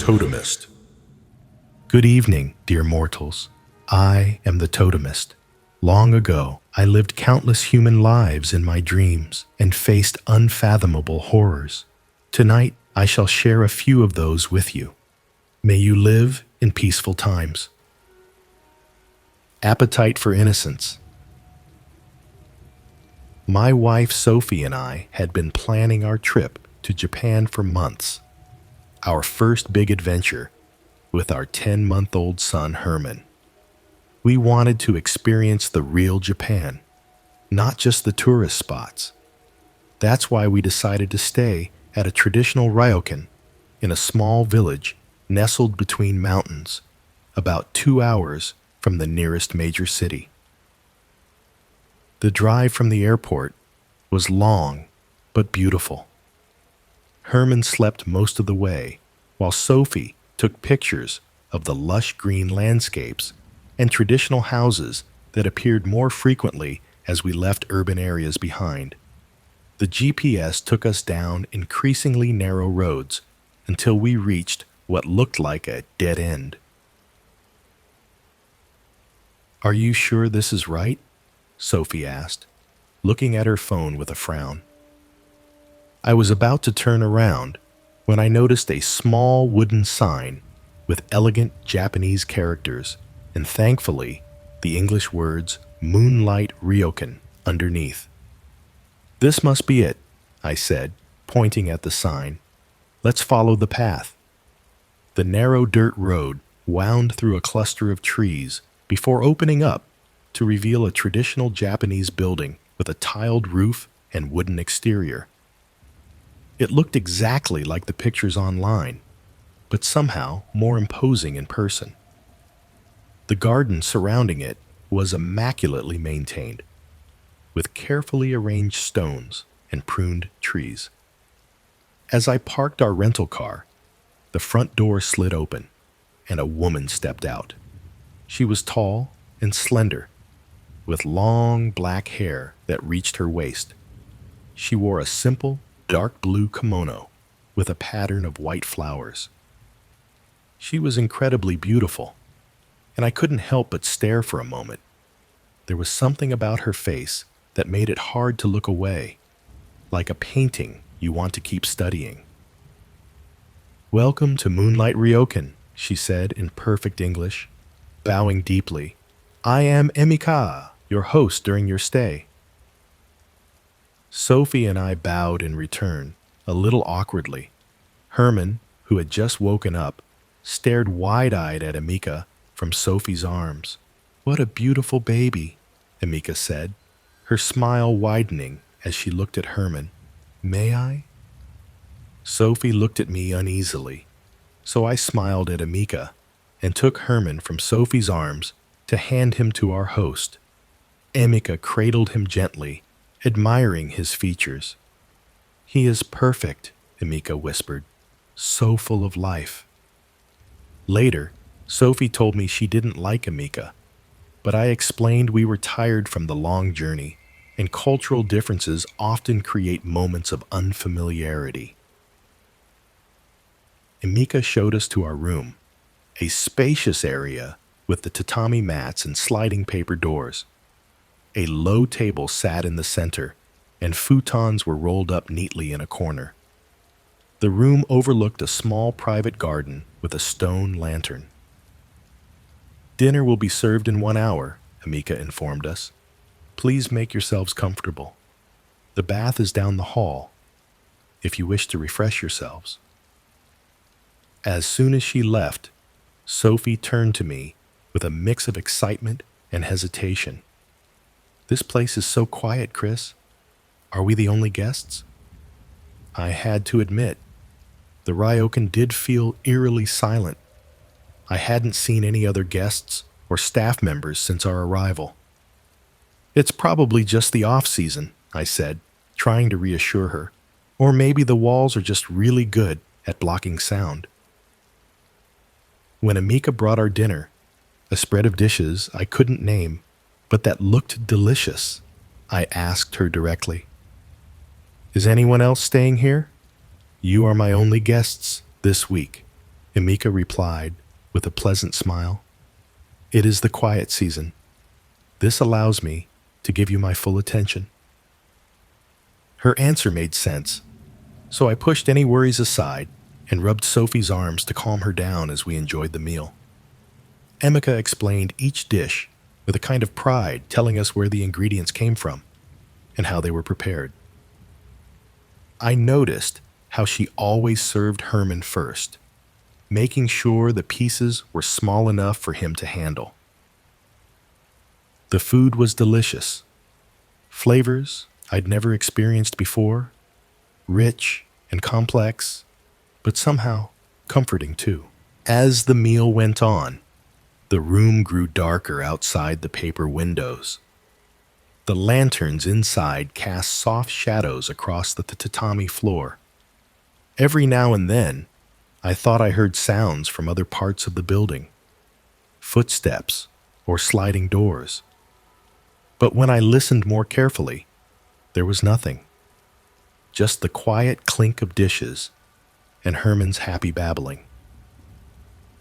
Totemist. Good evening, dear mortals. I am the Totemist. Long ago, I lived countless human lives in my dreams and faced unfathomable horrors. Tonight, I shall share a few of those with you. May you live in peaceful times. Appetite for innocence. My wife Sophie and I had been planning our trip to Japan for months. Our first big adventure with our 10-month-old son Herman. We wanted to experience the real Japan, not just the tourist spots. That's why we decided to stay at a traditional ryokan in a small village nestled between mountains, about 2 hours from the nearest major city. The drive from the airport was long but beautiful. Herman slept most of the way, while Sophie took pictures of the lush green landscapes and traditional houses that appeared more frequently as we left urban areas behind. The GPS took us down increasingly narrow roads until we reached what looked like a dead end. "Are you sure this is right?" Sophie asked, looking at her phone with a frown. I was about to turn around when I noticed a small wooden sign with elegant Japanese characters and, thankfully, the English words Moonlight Ryokan underneath. "This must be it," I said, pointing at the sign. "Let's follow the path." The narrow dirt road wound through a cluster of trees before opening up to reveal a traditional Japanese building with a tiled roof and wooden exterior. It looked exactly like the pictures online, but somehow more imposing in person. The garden surrounding it was immaculately maintained, with carefully arranged stones and pruned trees. As I parked our rental car, the front door slid open, and a woman stepped out. She was tall and slender, with long black hair that reached her waist. She wore a simple, dark blue kimono with a pattern of white flowers. She was incredibly beautiful, and I couldn't help but stare for a moment. There was something about her face that made it hard to look away, like a painting you want to keep studying. "Welcome to Moonlight Ryokan," she said in perfect English, bowing deeply. "I am Emika, your host during your stay." Sophie and I bowed in return, a little awkwardly. Herman, who had just woken up, stared wide-eyed at Emika from Sophie's arms. "What a beautiful baby," Emika said, her smile widening as she looked at Herman. "May I?" Sophie looked at me uneasily, so I smiled at Emika and took Herman from Sophie's arms to hand him to our host. Emika cradled him gently, admiring his features. "He is perfect," Emika whispered, "so full of life." Later, Sophie told me she didn't like Emika, but I explained we were tired from the long journey, and cultural differences often create moments of unfamiliarity. Emika showed us to our room, a spacious area with the tatami mats and sliding paper doors. A low table sat in the center, and futons were rolled up neatly in a corner. The room overlooked a small private garden with a stone lantern. "Dinner will be served in 1 hour," Emika informed us. "Please make yourselves comfortable. The bath is down the hall, if you wish to refresh yourselves." As soon as she left, Sophie turned to me with a mix of excitement and hesitation. "This place is so quiet, Chris. Are we the only guests?" I had to admit, the ryokan did feel eerily silent. I hadn't seen any other guests or staff members since our arrival. "It's probably just the off-season," I said, trying to reassure her. "Or maybe the walls are just really good at blocking sound." When Emika brought our dinner, a spread of dishes I couldn't name, but that looked delicious, I asked her directly, "Is anyone else staying here? You are my only guests this week." Emika replied with a pleasant smile. It is the quiet season. This allows me to give you my full attention. Her answer made sense, so I pushed any worries aside and rubbed Sophie's arms to calm her down as we enjoyed the meal. Emika explained each dish with a kind of pride, telling us where the ingredients came from and how they were prepared. I noticed how she always served Herman first, making sure the pieces were small enough for him to handle. The food was delicious. Flavors I'd never experienced before, rich and complex, but somehow comforting too. As the meal went on, the room grew darker outside the paper windows. The lanterns inside cast soft shadows across the tatami floor. Every now and then, I thought I heard sounds from other parts of the building, footsteps or sliding doors. But when I listened more carefully, there was nothing. Just the quiet clink of dishes and Herman's happy babbling.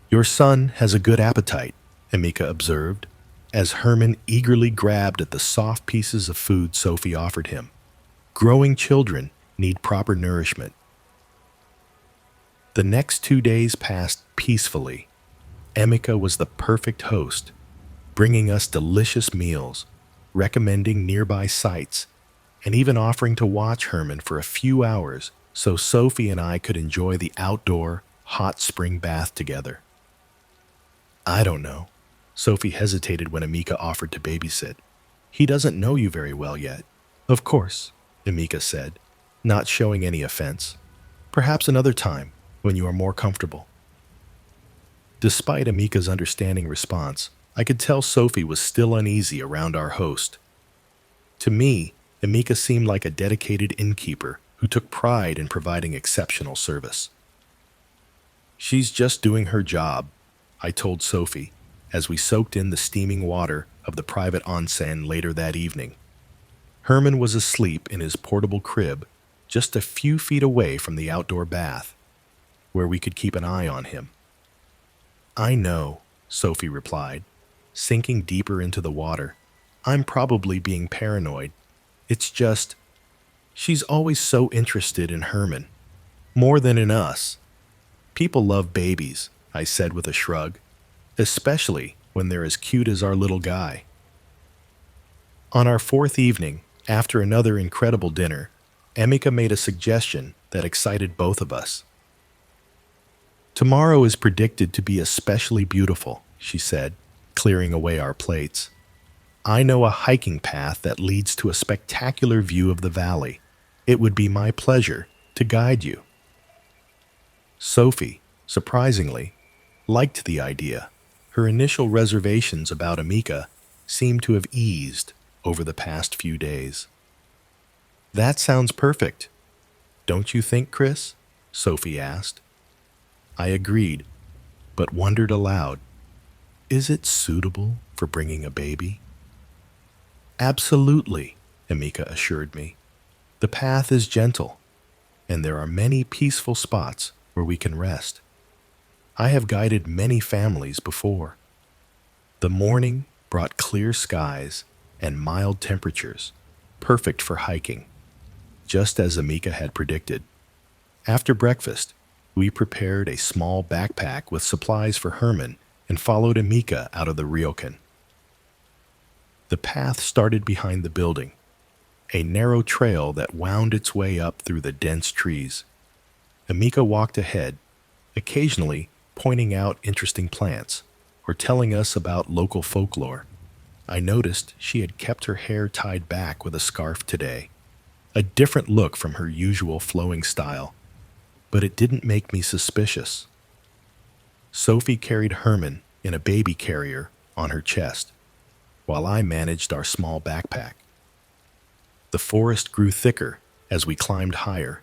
Your son has a good appetite, Emika observed, as Herman eagerly grabbed at the soft pieces of food Sophie offered him. Growing children need proper nourishment. The next 2 days passed peacefully. Emika was the perfect host, bringing us delicious meals, recommending nearby sites, and even offering to watch Herman for a few hours so Sophie and I could enjoy the outdoor, hot spring bath together. I don't know. Sophie hesitated when Emika offered to babysit. He doesn't know you very well yet. Of course, Emika said, not showing any offense. Perhaps another time, when you are more comfortable. Despite Emika's understanding response, I could tell Sophie was still uneasy around our host. To me, Emika seemed like a dedicated innkeeper who took pride in providing exceptional service. She's just doing her job, I told Sophie, as we soaked in the steaming water of the private onsen later that evening. Herman was asleep in his portable crib just a few feet away from the outdoor bath, where we could keep an eye on him. I know, Sophie replied, sinking deeper into the water. I'm probably being paranoid. It's just, she's always so interested in Herman, more than in us. People love babies, I said with a shrug, especially when they're as cute as our little guy. On our 4th evening, after another incredible dinner, Emika made a suggestion that excited both of us. Tomorrow is predicted to be especially beautiful, she said, clearing away our plates. I know a hiking path that leads to a spectacular view of the valley. It would be my pleasure to guide you. Sophie, surprisingly, liked the idea. Her initial reservations about Emika seemed to have eased over the past few days. That sounds perfect. Don't you think, Chris? Sophie asked. I agreed, but wondered aloud, is it suitable for bringing a baby? Absolutely, Emika assured me. The path is gentle, and there are many peaceful spots where we can rest. I have guided many families before. The morning brought clear skies and mild temperatures, perfect for hiking, just as Emika had predicted. After breakfast, we prepared a small backpack with supplies for Herman and followed Emika out of the ryokan. The path started behind the building, a narrow trail that wound its way up through the dense trees. Emika walked ahead, occasionally pointing out interesting plants or telling us about local folklore. I noticed she had kept her hair tied back with a scarf today, a different look from her usual flowing style, but it didn't make me suspicious. Sophie carried Herman in a baby carrier on her chest, while I managed our small backpack. The forest grew thicker as we climbed higher.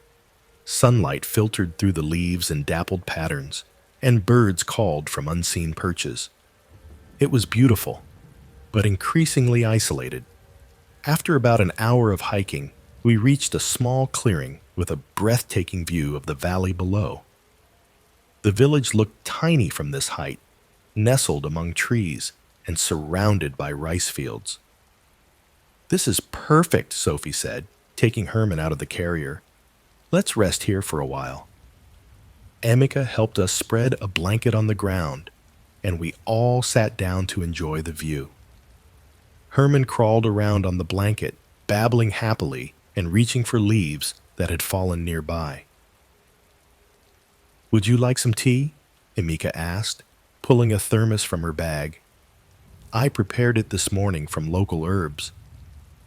Sunlight filtered through the leaves in dappled patterns, and birds called from unseen perches. It was beautiful, but increasingly isolated. After about an hour of hiking, we reached a small clearing with a breathtaking view of the valley below. The village looked tiny from this height, nestled among trees and surrounded by rice fields. "This is perfect," Sophie said, taking Herman out of the carrier. "Let's rest here for a while." Emika helped us spread a blanket on the ground, and we all sat down to enjoy the view. Herman crawled around on the blanket, babbling happily and reaching for leaves that had fallen nearby. "Would you like some tea?" Emika asked, pulling a thermos from her bag. "I prepared it this morning from local herbs."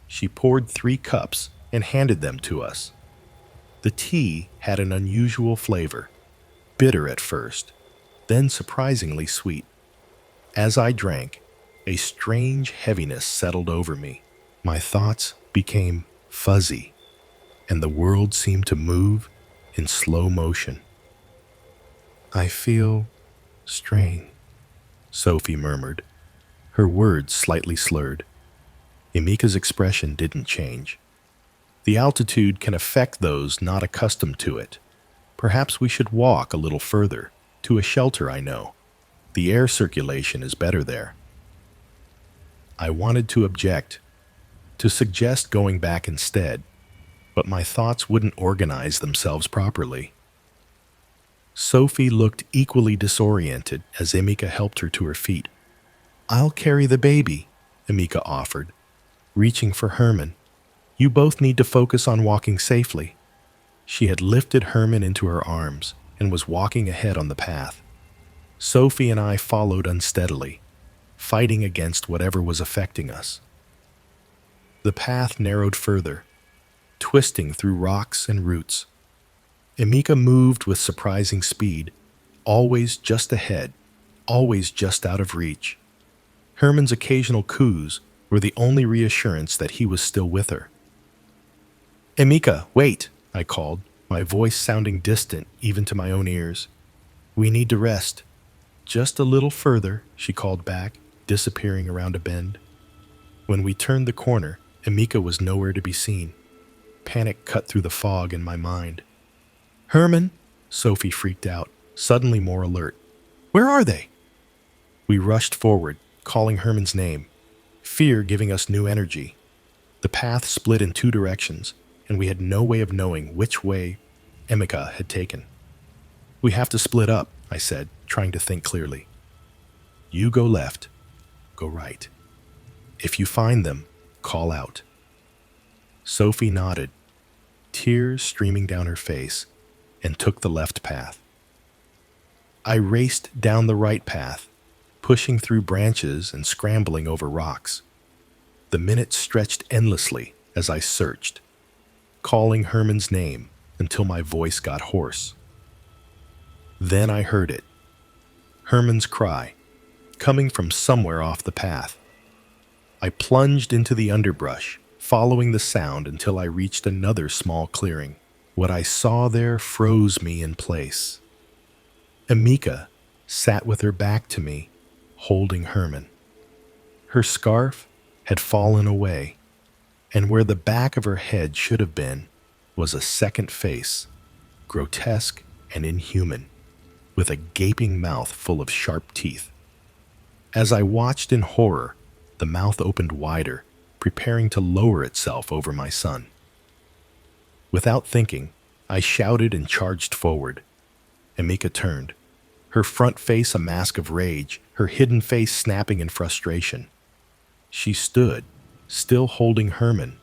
She poured 3 cups and handed them to us. The tea had an unusual flavor, bitter at first, then surprisingly sweet. As I drank, a strange heaviness settled over me. My thoughts became fuzzy, and the world seemed to move in slow motion. "I feel strange," Sophie murmured, her words slightly slurred. Emika's expression didn't change. The altitude can affect those not accustomed to it. Perhaps we should walk a little further, to a shelter I know. The air circulation is better there. I wanted to object, to suggest going back instead, but my thoughts wouldn't organize themselves properly. Sophie looked equally disoriented as Emika helped her to her feet. "I'll carry the baby," Emika offered, reaching for Herman. "You both need to focus on walking safely." She had lifted Herman into her arms and was walking ahead on the path. Sophie and I followed unsteadily, fighting against whatever was affecting us. The path narrowed further, twisting through rocks and roots. Emika moved with surprising speed, always just ahead, always just out of reach. Herman's occasional coos were the only reassurance that he was still with her. "Emika, wait," I called, my voice sounding distant even to my own ears. "We need to rest." "Just a little further," she called back, disappearing around a bend. When we turned the corner, Emika was nowhere to be seen. Panic cut through the fog in my mind. "Herman!" Sophie freaked out, suddenly more alert. "Where are they?" We rushed forward, calling Herman's name, fear giving us new energy. The path split in 2 directions, and we had no way of knowing which way Emika had taken. "We have to split up," I said, trying to think clearly. "You go left, go right. If you find them, call out." Sophie nodded, tears streaming down her face, and took the left path. I raced down the right path, pushing through branches and scrambling over rocks. The minutes stretched endlessly as I searched, calling Herman's name until my voice got hoarse. Then I heard it. Herman's cry, coming from somewhere off the path. I plunged into the underbrush, following the sound until I reached another small clearing. What I saw there froze me in place. Emika sat with her back to me, holding Herman. Her scarf had fallen away, and where the back of her head should have been was a second face, grotesque and inhuman, with a gaping mouth full of sharp teeth. As I watched in horror, the mouth opened wider, preparing to lower itself over my son. Without thinking, I shouted and charged forward. Emika turned, her front face a mask of rage, her hidden face snapping in frustration. She stood, still holding Herman,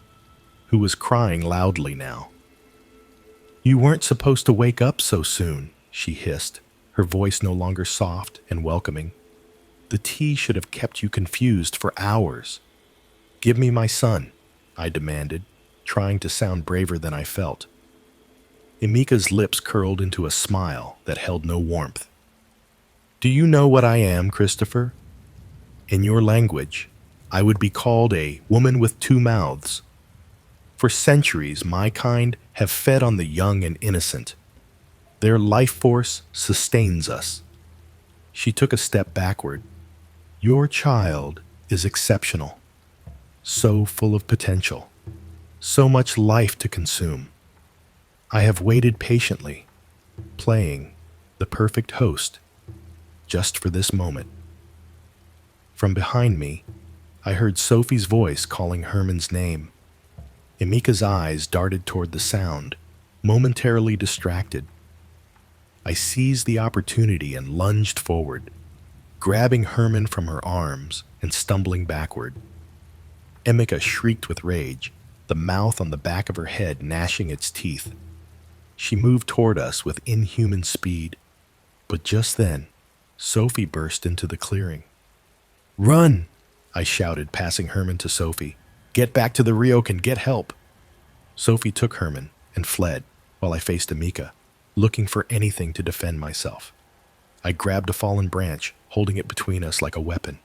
who was crying loudly now. "You weren't supposed to wake up so soon," she hissed, her voice no longer soft and welcoming. "The tea should have kept you confused for hours." "Give me my son," I demanded, trying to sound braver than I felt. Emika's lips curled into a smile that held no warmth. "Do you know what I am, Christopher? In your language, I would be called a woman with 2 mouths. For centuries, my kind have fed on the young and innocent. Their life force sustains us." She took a step backward. "Your child is exceptional, so full of potential, so much life to consume. I have waited patiently, playing, the perfect host, just for this moment. From behind me, I heard Sophie's voice calling Herman's name. Emika's eyes darted toward the sound, momentarily distracted. I seized the opportunity and lunged forward, grabbing Herman from her arms and stumbling backward. Emika shrieked with rage, the mouth on the back of her head gnashing its teeth. She moved toward us with inhuman speed, but just then, Sophie burst into the clearing. "Run!" I shouted, passing Herman to Sophie. "Get back to the ryokan, get help!" Sophie took Herman and fled while I faced Emika, looking for anything to defend myself. I grabbed a fallen branch, holding it between us like a weapon.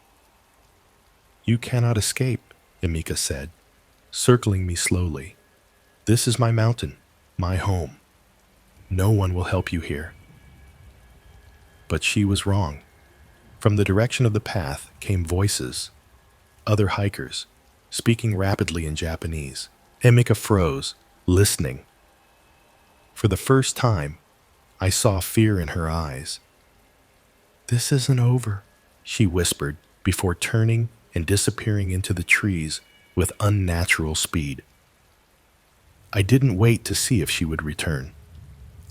"You cannot escape," Emika said, circling me slowly. "This is my mountain, my home. No one will help you here." But she was wrong. From the direction of the path came voices, other hikers, speaking rapidly in Japanese. Emika froze, listening. For the first time, I saw fear in her eyes. "This isn't over," she whispered before turning and disappearing into the trees with unnatural speed. I didn't wait to see if she would return.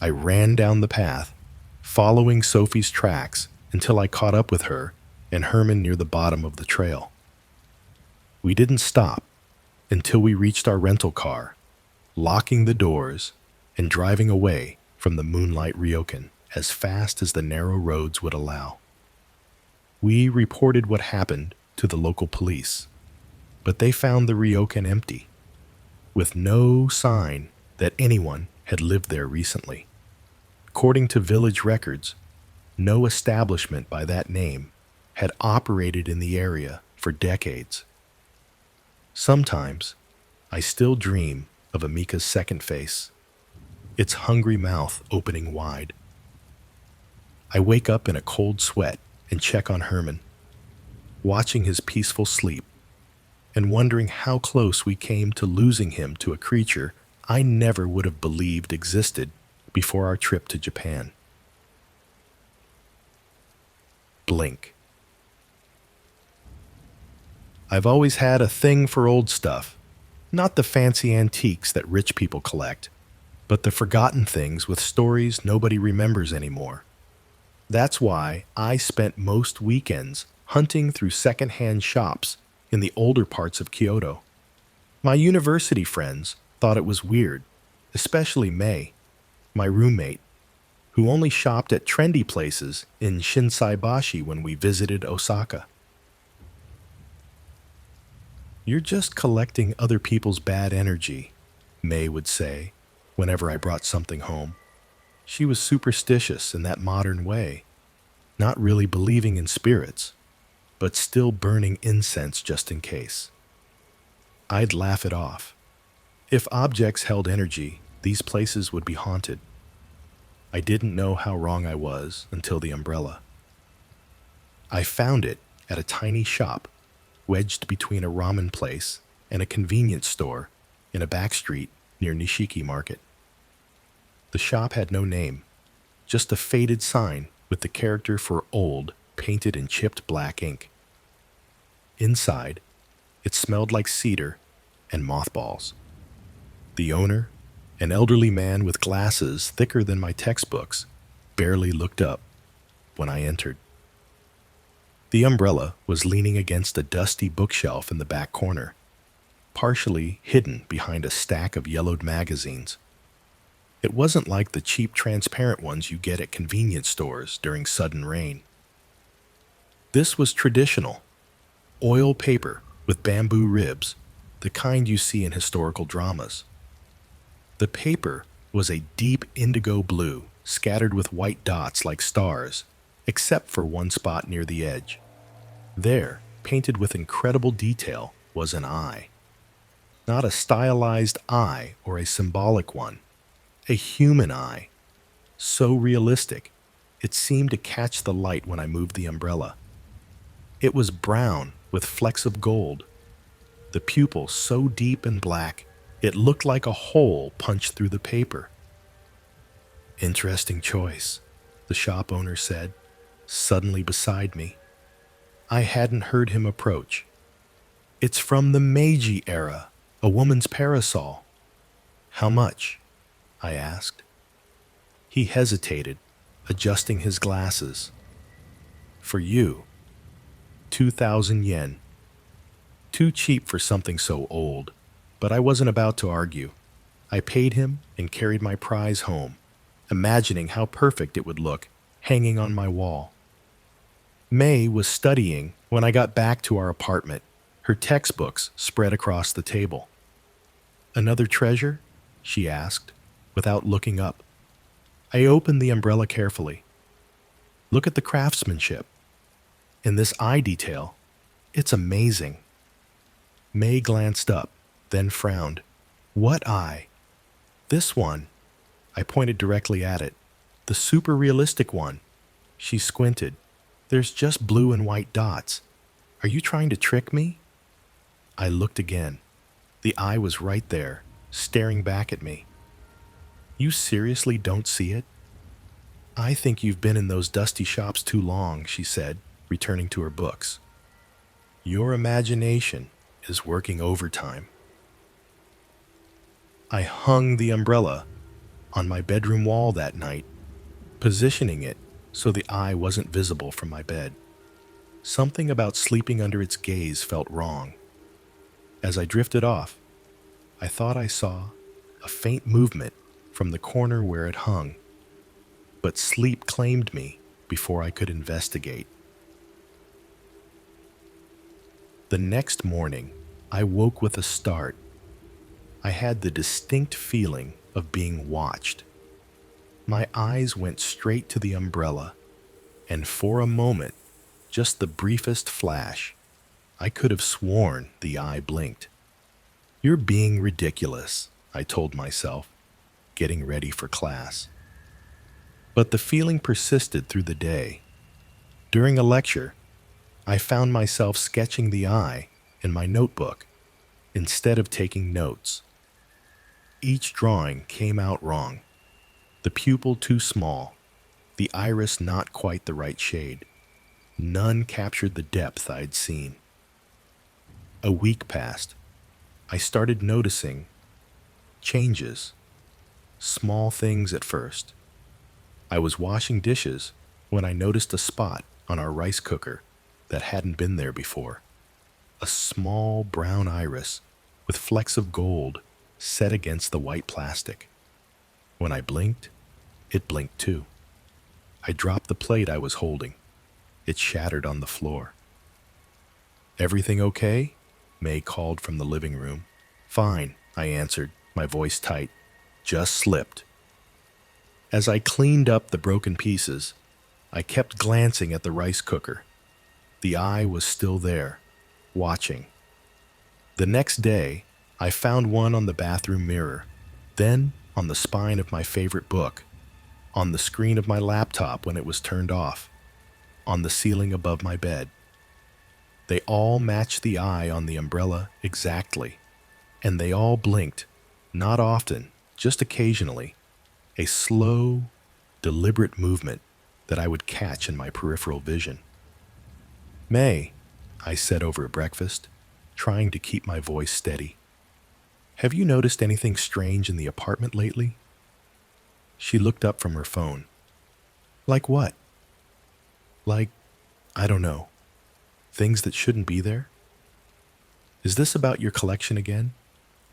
I ran down the path, following Sophie's tracks until I caught up with her and Herman near the bottom of the trail. We didn't stop until we reached our rental car, locking the doors and driving away from the moonlight ryokan as fast as the narrow roads would allow. We reported what happened to the local police, but they found the ryokan empty, with no sign that anyone had lived there recently. According to village records, no establishment by that name had operated in the area for decades. Sometimes, I still dream of Emika's second face, its hungry mouth opening wide. I wake up in a cold sweat and check on Herman, watching his peaceful sleep and wondering how close we came to losing him to a creature I never would have believed existed before our trip to Japan. Blink. I've always had a thing for old stuff, not the fancy antiques that rich people collect, but the forgotten things with stories nobody remembers anymore. That's why I spent most weekends hunting through second-hand shops in the older parts of Kyoto. My university friends thought it was weird, especially May, my roommate, who only shopped at trendy places in Shinsaibashi when we visited Osaka. "You're just collecting other people's bad energy," May would say whenever I brought something home. She was superstitious in that modern way, not really believing in spirits, but still burning incense just in case. I'd laugh it off. If objects held energy, these places would be haunted. I didn't know how wrong I was until the umbrella. I found it at a tiny shop wedged between a ramen place and a convenience store in a back street near Nishiki Market. The shop had no name, just a faded sign with the character for old painted in chipped black ink. Inside, it smelled like cedar and mothballs. The owner, an elderly man with glasses thicker than my textbooks, barely looked up when I entered. The umbrella was leaning against a dusty bookshelf in the back corner, partially hidden behind a stack of yellowed magazines. It wasn't like the cheap transparent ones you get at convenience stores during sudden rain. This was traditional, oil paper with bamboo ribs, the kind you see in historical dramas. The paper was a deep indigo blue, scattered with white dots like stars, except for one spot near the edge. There, painted with incredible detail, was an eye. Not a stylized eye or a symbolic one, a human eye. So realistic, it seemed to catch the light when I moved the umbrella. It was brown with flecks of gold, the pupil so deep and black it looked like a hole punched through the paper. Interesting choice, the shop owner said, suddenly beside me. I hadn't heard him approach. It's from the Meiji era, a woman's parasol. How much? I asked. He hesitated, adjusting his glasses. For you, 2,000 yen. Too cheap for something so old, but I wasn't about to argue. I paid him and carried my prize home, imagining how perfect it would look hanging on my wall. May was studying when I got back to our apartment, her textbooks spread across the table. Another treasure? She asked, without looking up. I opened the umbrella carefully. Look at the craftsmanship. In this eye detail, it's amazing. May glanced up, then frowned. What eye? This one. I pointed directly at it. The super realistic one. She squinted. There's just blue and white dots. Are you trying to trick me? I looked again. The eye was right there, staring back at me. You seriously don't see it? I think you've been in those dusty shops too long, she said, returning to her books. Your imagination is working overtime. I hung the umbrella on my bedroom wall that night, positioning it so the eye wasn't visible from my bed. Something about sleeping under its gaze felt wrong. As I drifted off, I thought I saw a faint movement from the corner where it hung, but sleep claimed me before I could investigate. The next morning, I woke with a start. I had the distinct feeling of being watched. My eyes went straight to the umbrella, and for a moment, just the briefest flash, I could have sworn the eye blinked. You're being ridiculous, I told myself, getting ready for class. But the feeling persisted through the day. During a lecture, I found myself sketching the eye in my notebook instead of taking notes. Each drawing came out wrong. The pupil too small, the iris not quite the right shade. None captured the depth I'd seen. A week passed. I started noticing changes, small things at first. I was washing dishes when I noticed a spot on our rice cooker that hadn't been there before. A small brown iris with flecks of gold set against the white plastic. When I blinked, it blinked too. I dropped the plate I was holding. It shattered on the floor. Everything okay? May called from the living room. Fine, I answered, my voice tight. Just slipped. As I cleaned up the broken pieces, I kept glancing at the rice cooker. The eye was still there, watching. The next day, I found one on the bathroom mirror, then on the spine of my favorite book, on the screen of my laptop when it was turned off, on the ceiling above my bed. They all matched the eye on the umbrella exactly, and they all blinked, not often, just occasionally, a slow, deliberate movement that I would catch in my peripheral vision. May, I said over breakfast, trying to keep my voice steady. Have you noticed anything strange in the apartment lately? She looked up from her phone. Like what? Like, I don't know, things that shouldn't be there? Is this about your collection again?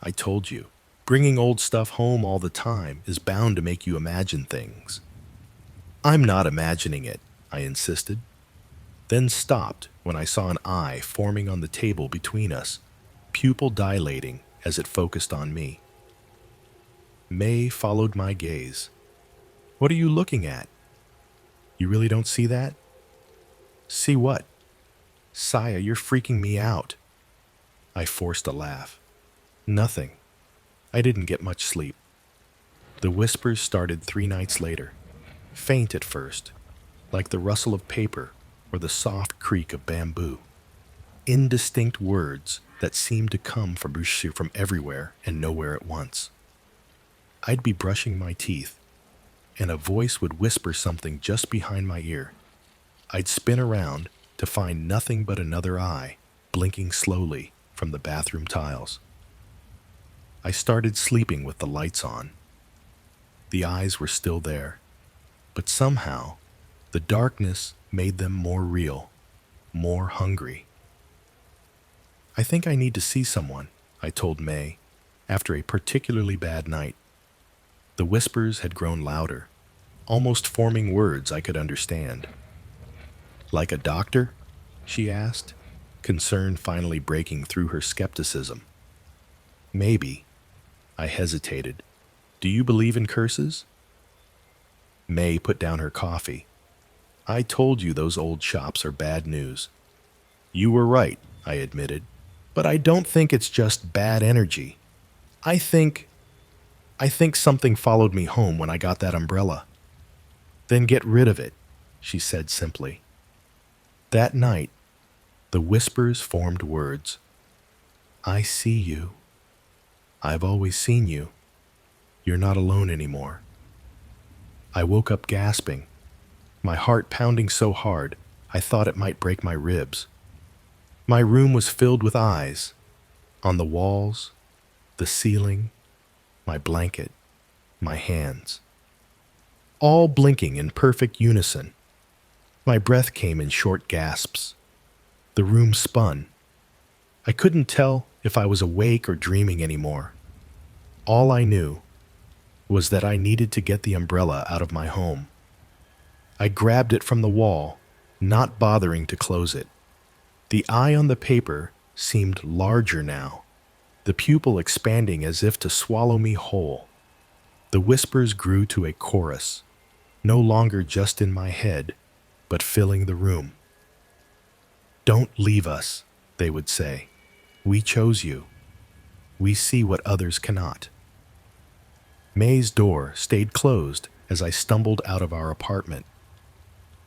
I told you, bringing old stuff home all the time is bound to make you imagine things. I'm not imagining it, I insisted, then stopped when I saw an eye forming on the table between us, pupil dilating as it focused on me. May followed my gaze. What are you looking at? You really don't see that? See what? Saya, you're freaking me out. I forced a laugh. Nothing. I didn't get much sleep. The whispers started 3 nights later, faint at first, like the rustle of paper or the soft creak of bamboo. Indistinct words that seemed to come from everywhere and nowhere at once. I'd be brushing my teeth, and a voice would whisper something just behind my ear. I'd spin around to find nothing but another eye, blinking slowly from the bathroom tiles. I started sleeping with the lights on. The eyes were still there, but somehow the darkness made them more real, more hungry. I think I need to see someone, I told May, after a particularly bad night. The whispers had grown louder, almost forming words I could understand. Like a doctor? She asked, concern finally breaking through her skepticism. Maybe. I hesitated. Do you believe in curses? May put down her coffee. I told you those old shops are bad news. You were right, I admitted, but I don't think it's just bad energy. I think something followed me home when I got that umbrella. Then get rid of it, she said simply. That night, the whispers formed words. I see you. I've always seen you. You're not alone anymore. I woke up gasping, my heart pounding so hard I thought it might break my ribs. My room was filled with eyes, on the walls, the ceiling, my blanket, my hands. All blinking in perfect unison. My breath came in short gasps. The room spun. I couldn't tell if I was awake or dreaming anymore. All I knew was that I needed to get the umbrella out of my home. I grabbed it from the wall, not bothering to close it. The eye on the paper seemed larger now, the pupil expanding as if to swallow me whole. The whispers grew to a chorus, no longer just in my head, but filling the room. Don't leave us, they would say. We chose you. We see what others cannot. May's door stayed closed as I stumbled out of our apartment.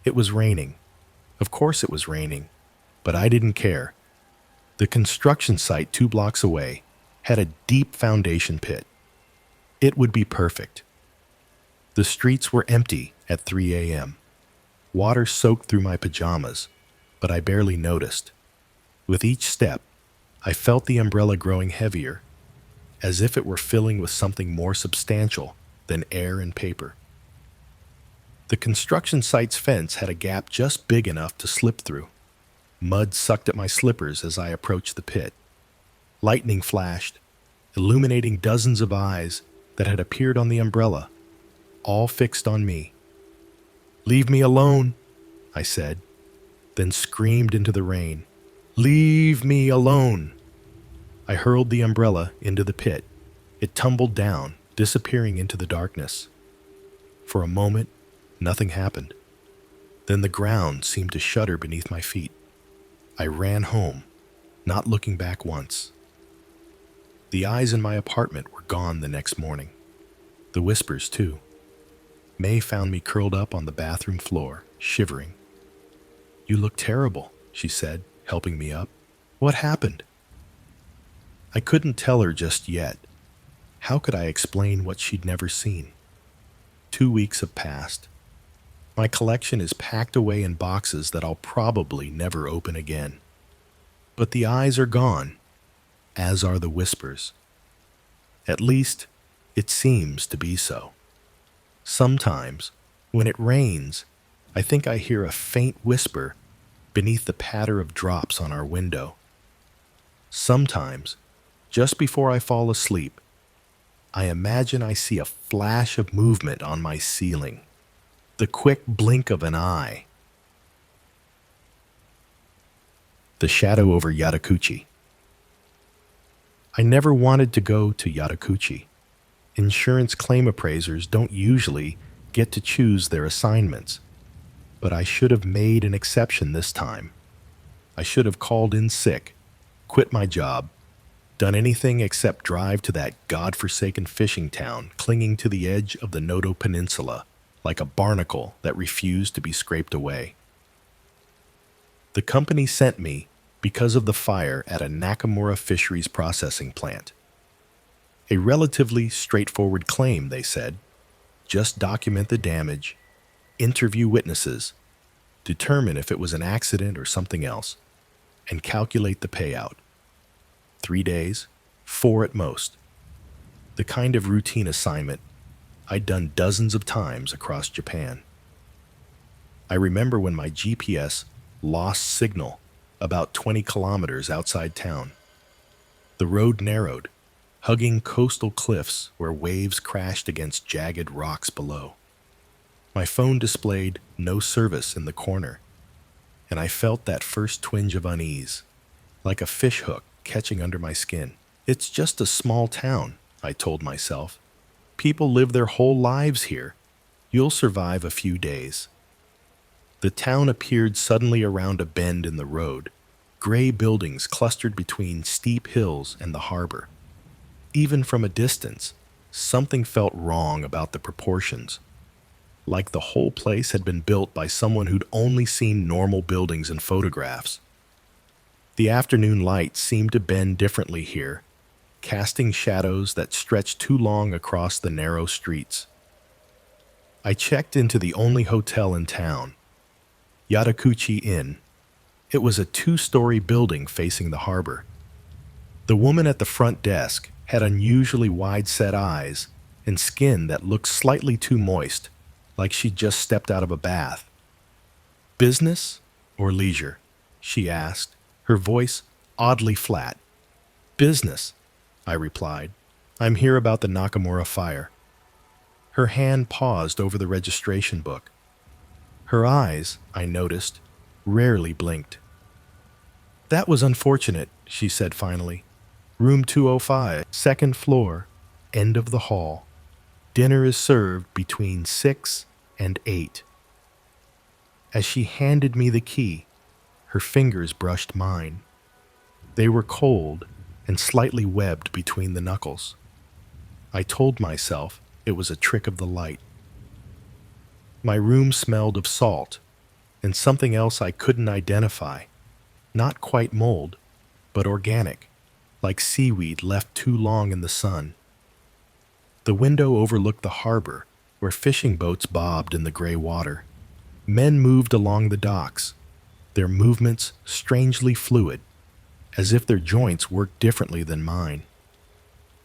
It was raining. Of course it was raining, but I didn't care. The construction site 2 blocks away had a deep foundation pit. It would be perfect. The streets were empty at 3 a.m. Water soaked through my pajamas, but I barely noticed. With each step, I felt the umbrella growing heavier, as if it were filling with something more substantial than air and paper. The construction site's fence had a gap just big enough to slip through. Mud sucked at my slippers as I approached the pit. Lightning flashed, illuminating dozens of eyes that had appeared on the umbrella, all fixed on me. "Leave me alone," I said, then screamed into the rain. "Leave me alone." I hurled the umbrella into the pit. It tumbled down, disappearing into the darkness. For a moment, nothing happened. Then the ground seemed to shudder beneath my feet. I ran home, not looking back once. The eyes in my apartment were gone the next morning. The whispers, too. May found me curled up on the bathroom floor, shivering. "You look terrible," she said, helping me up. "What happened?" I couldn't tell her just yet. How could I explain what she'd never seen? 2 weeks have passed. My collection is packed away in boxes that I'll probably never open again. But the eyes are gone, as are the whispers. At least, it seems to be so. Sometimes, when it rains, I think I hear a faint whisper beneath the patter of drops on our window. Sometimes, just before I fall asleep, I imagine I see a flash of movement on my ceiling, the quick blink of an eye. The shadow over Yadokuchi. I never wanted to go to Yadokuchi. Insurance claim appraisers don't usually get to choose their assignments, but I should have made an exception this time. I should have called in sick, quit my job, done anything except drive to that godforsaken fishing town clinging to the edge of the Noto Peninsula like a barnacle that refused to be scraped away. The company sent me because of the fire at a Nakamura fisheries processing plant. A relatively straightforward claim, they said. just document the damage, interview witnesses, determine if it was an accident or something else, and calculate the payout. 3 days, 4 at most. The kind of routine assignment I'd done dozens of times across Japan. I remember when my GPS lost signal about 20 kilometers outside town. The road narrowed, hugging coastal cliffs where waves crashed against jagged rocks below. My phone displayed no service in the corner, and I felt that first twinge of unease, like a fishhook catching under my skin. It's just a small town, I told myself. People live their whole lives here. You'll survive a few days. The town appeared suddenly around a bend in the road, gray buildings clustered between steep hills and the harbor. Even from a distance, something felt wrong about the proportions, like the whole place had been built by someone who'd only seen normal buildings in photographs. The afternoon light seemed to bend differently here, casting shadows that stretched too long across the narrow streets. I checked into the only hotel in town, Yadokuchi Inn. It was a 2-story building facing the harbor. The woman at the front desk had unusually wide-set eyes and skin that looked slightly too moist, like she'd just stepped out of a bath. "Business or leisure?" she asked, her voice oddly flat. "Business," I replied. "I'm here about the Nakamura fire." Her hand paused over the registration book. Her eyes, I noticed, rarely blinked. "That was unfortunate," she said finally. "Room 205, second floor, end of the hall. Dinner is served between 6 and 8. As she handed me the key, her fingers brushed mine. They were cold and slightly webbed between the knuckles. I told myself it was a trick of the light. My room smelled of salt and something else I couldn't identify. Not quite mold, but organic, like seaweed left too long in the sun. The window overlooked the harbor, where fishing boats bobbed in the gray water. Men moved along the docks, their movements strangely fluid, as if their joints worked differently than mine.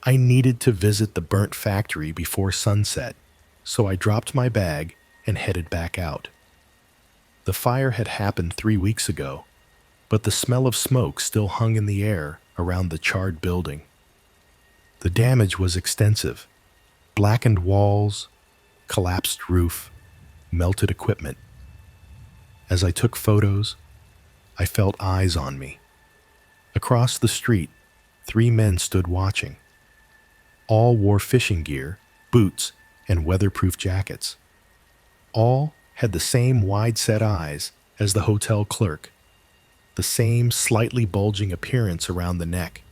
I needed to visit the burnt factory before sunset, so I dropped my bag and headed back out. The fire had happened 3 weeks ago, but the smell of smoke still hung in the air around the charred building. The damage was extensive. Blackened walls, collapsed roof, melted equipment. As I took photos, I felt eyes on me. Across the street, 3 men stood watching. All wore fishing gear, boots, and weatherproof jackets. All had the same wide-set eyes as the hotel clerk, the same slightly bulging appearance around the neck.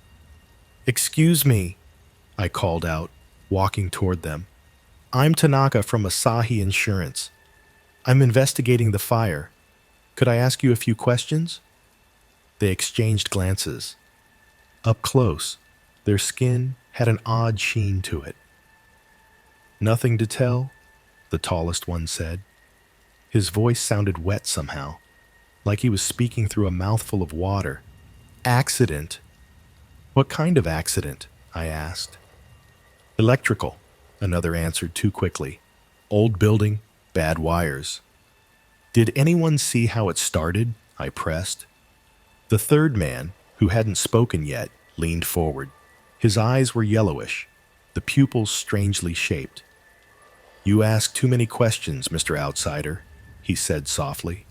"Excuse me," I called out, walking toward them. "I'm Tanaka from Asahi Insurance. I'm investigating the fire. Could I ask you a few questions?" They exchanged glances. Up close, their skin had an odd sheen to it. "Nothing to tell?" the tallest one said. His voice sounded wet somehow, like he was speaking through a mouthful of water. "Accident." "What kind of accident?" I asked. "Electrical," another answered too quickly. "Old building, bad wires." "Did anyone see how it started?" I pressed. The third man, who hadn't spoken yet, leaned forward. His eyes were yellowish, the pupils strangely shaped. "You ask too many questions, Mr. Outsider," he said softly.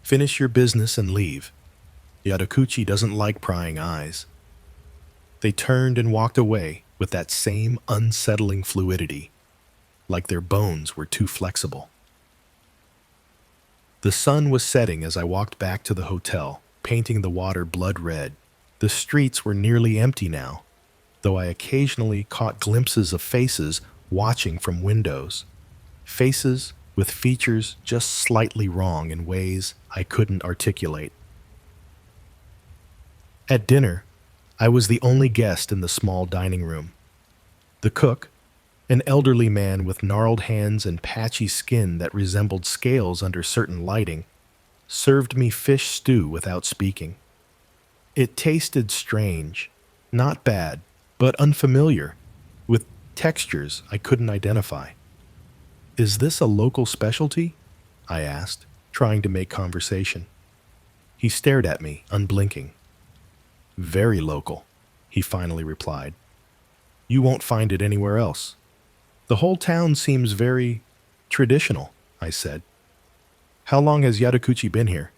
"Finish your business and leave. Yadokuchi doesn't like prying eyes." They turned and walked away with that same unsettling fluidity, like their bones were too flexible. The sun was setting as I walked back to the hotel, painting the water blood red. The streets were nearly empty now, though I occasionally caught glimpses of faces watching from windows. Faces with features just slightly wrong in ways I couldn't articulate. At dinner, I was the only guest in the small dining room. The cook, An elderly man with gnarled hands and patchy skin that resembled scales under certain lighting served me fish stew without speaking. It tasted strange, not bad, but unfamiliar, with textures I couldn't identify. "Is this a local specialty?" I asked, trying to make conversation. He stared at me, unblinking. "Very local," he finally replied. "You won't find it anywhere else. The whole town seems very traditional," I said. "How long has Yadokuchi been here?"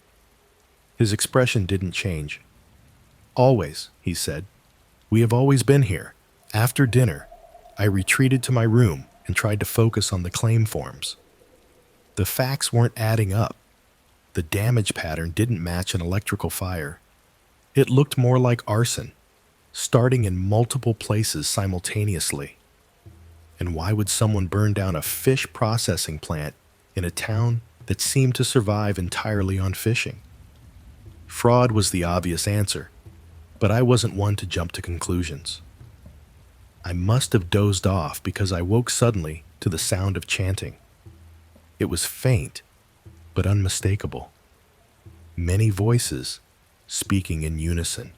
His expression didn't change. "Always," he said. "We have always been here." After dinner, I retreated to my room and tried to focus on the claim forms. The facts weren't adding up. The damage pattern didn't match an electrical fire. It looked more like arson, starting in multiple places simultaneously. And why would someone burn down a fish processing plant in a town that seemed to survive entirely on fishing? Fraud was the obvious answer, but I wasn't one to jump to conclusions. I must have dozed off because I woke suddenly to the sound of chanting. It was faint, but unmistakable. Many voices speaking in unison,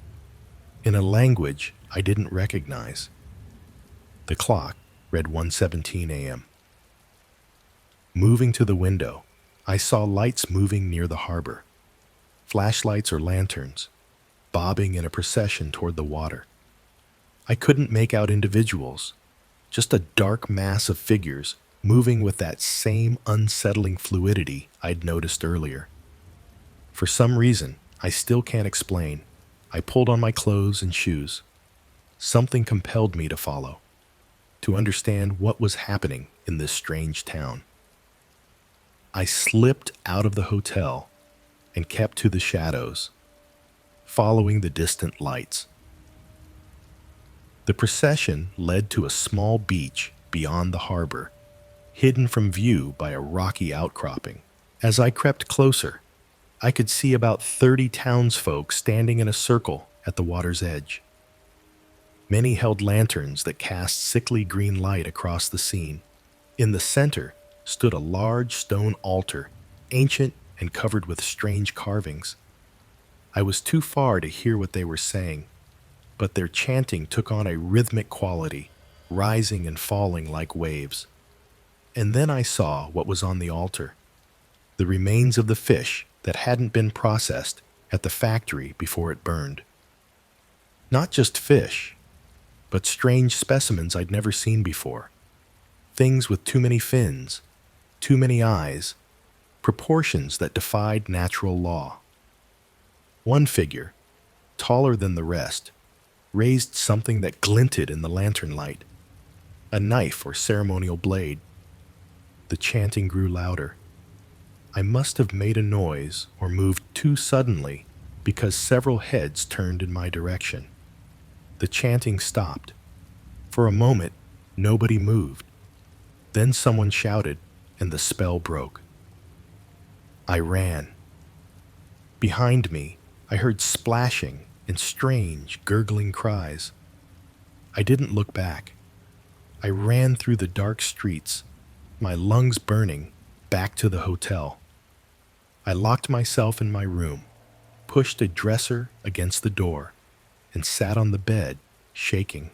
in a language I didn't recognize. The clock read 1:17 a.m. Moving to the window, I saw lights moving near the harbor, flashlights or lanterns, bobbing in a procession toward the water. I couldn't make out individuals, just a dark mass of figures moving with that same unsettling fluidity I'd noticed earlier. For some reason, I still can't explain, I pulled on my clothes and shoes. Something compelled me to follow, to understand what was happening in this strange town. I slipped out of the hotel and kept to the shadows, following the distant lights. The procession led to a small beach beyond the harbor, hidden from view by a rocky outcropping. As I crept closer, I could see about 30 townsfolk standing in a circle at the water's edge. Many held lanterns that cast sickly green light across the scene. In the center stood a large stone altar, ancient and covered with strange carvings. I was too far to hear what they were saying, but their chanting took on a rhythmic quality, rising and falling like waves. And then I saw what was on the altar, the remains of the fish that hadn't been processed at the factory before it burned. Not just fish, but strange specimens I'd never seen before. Things with too many fins, too many eyes, proportions that defied natural law. One figure, taller than the rest, raised something that glinted in the lantern light, a knife or ceremonial blade. The chanting grew louder. I must have made a noise or moved too suddenly because several heads turned in my direction. The chanting stopped. For a moment, nobody moved. Then someone shouted, and the spell broke. I ran. Behind me, I heard splashing and strange, gurgling cries. I didn't look back. I ran through the dark streets, my lungs burning, back to the hotel. I locked myself in my room, pushed a dresser against the door, and sat on the bed, shaking.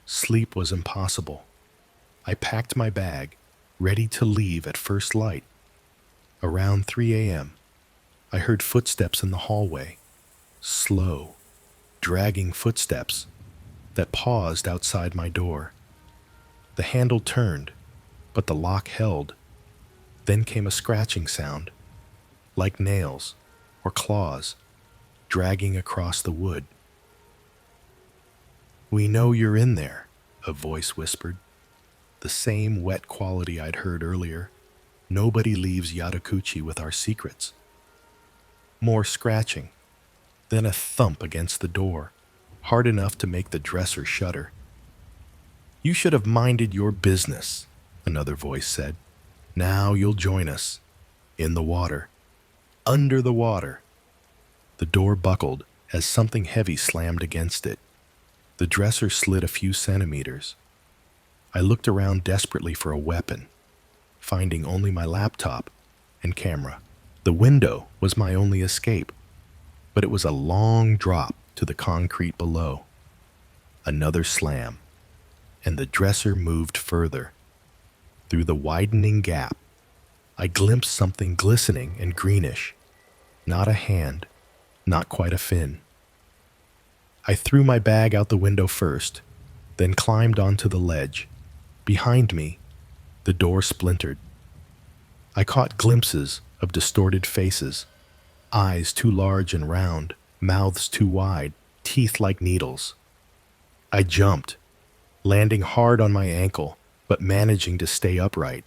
Sleep was impossible. I packed my bag, ready to leave at first light. Around 3 a.m., I heard footsteps in the hallway, slow, dragging footsteps that paused outside my door. The handle turned, but the lock held. Then came a scratching sound, like nails or claws dragging across the wood. "We know you're in there," a voice whispered. The same wet quality I'd heard earlier. "Nobody leaves Yadokuchi with our secrets." More scratching, then a thump against the door, hard enough to make the dresser shudder. "You should have minded your business," another voice said. "Now you'll join us. In the water. Under the water." The door buckled as something heavy slammed against it. The dresser slid a few centimeters. I looked around desperately for a weapon, finding only my laptop and camera. The window was my only escape, but it was a long drop to the concrete below. Another slam, and the dresser moved further. Through the widening gap, I glimpsed something glistening and greenish. Not a hand, not quite a fin. I threw my bag out the window first, then climbed onto the ledge. Behind me, the door splintered. I caught glimpses of distorted faces, eyes too large and round, mouths too wide, teeth like needles. I jumped, landing hard on my ankle, but managing to stay upright.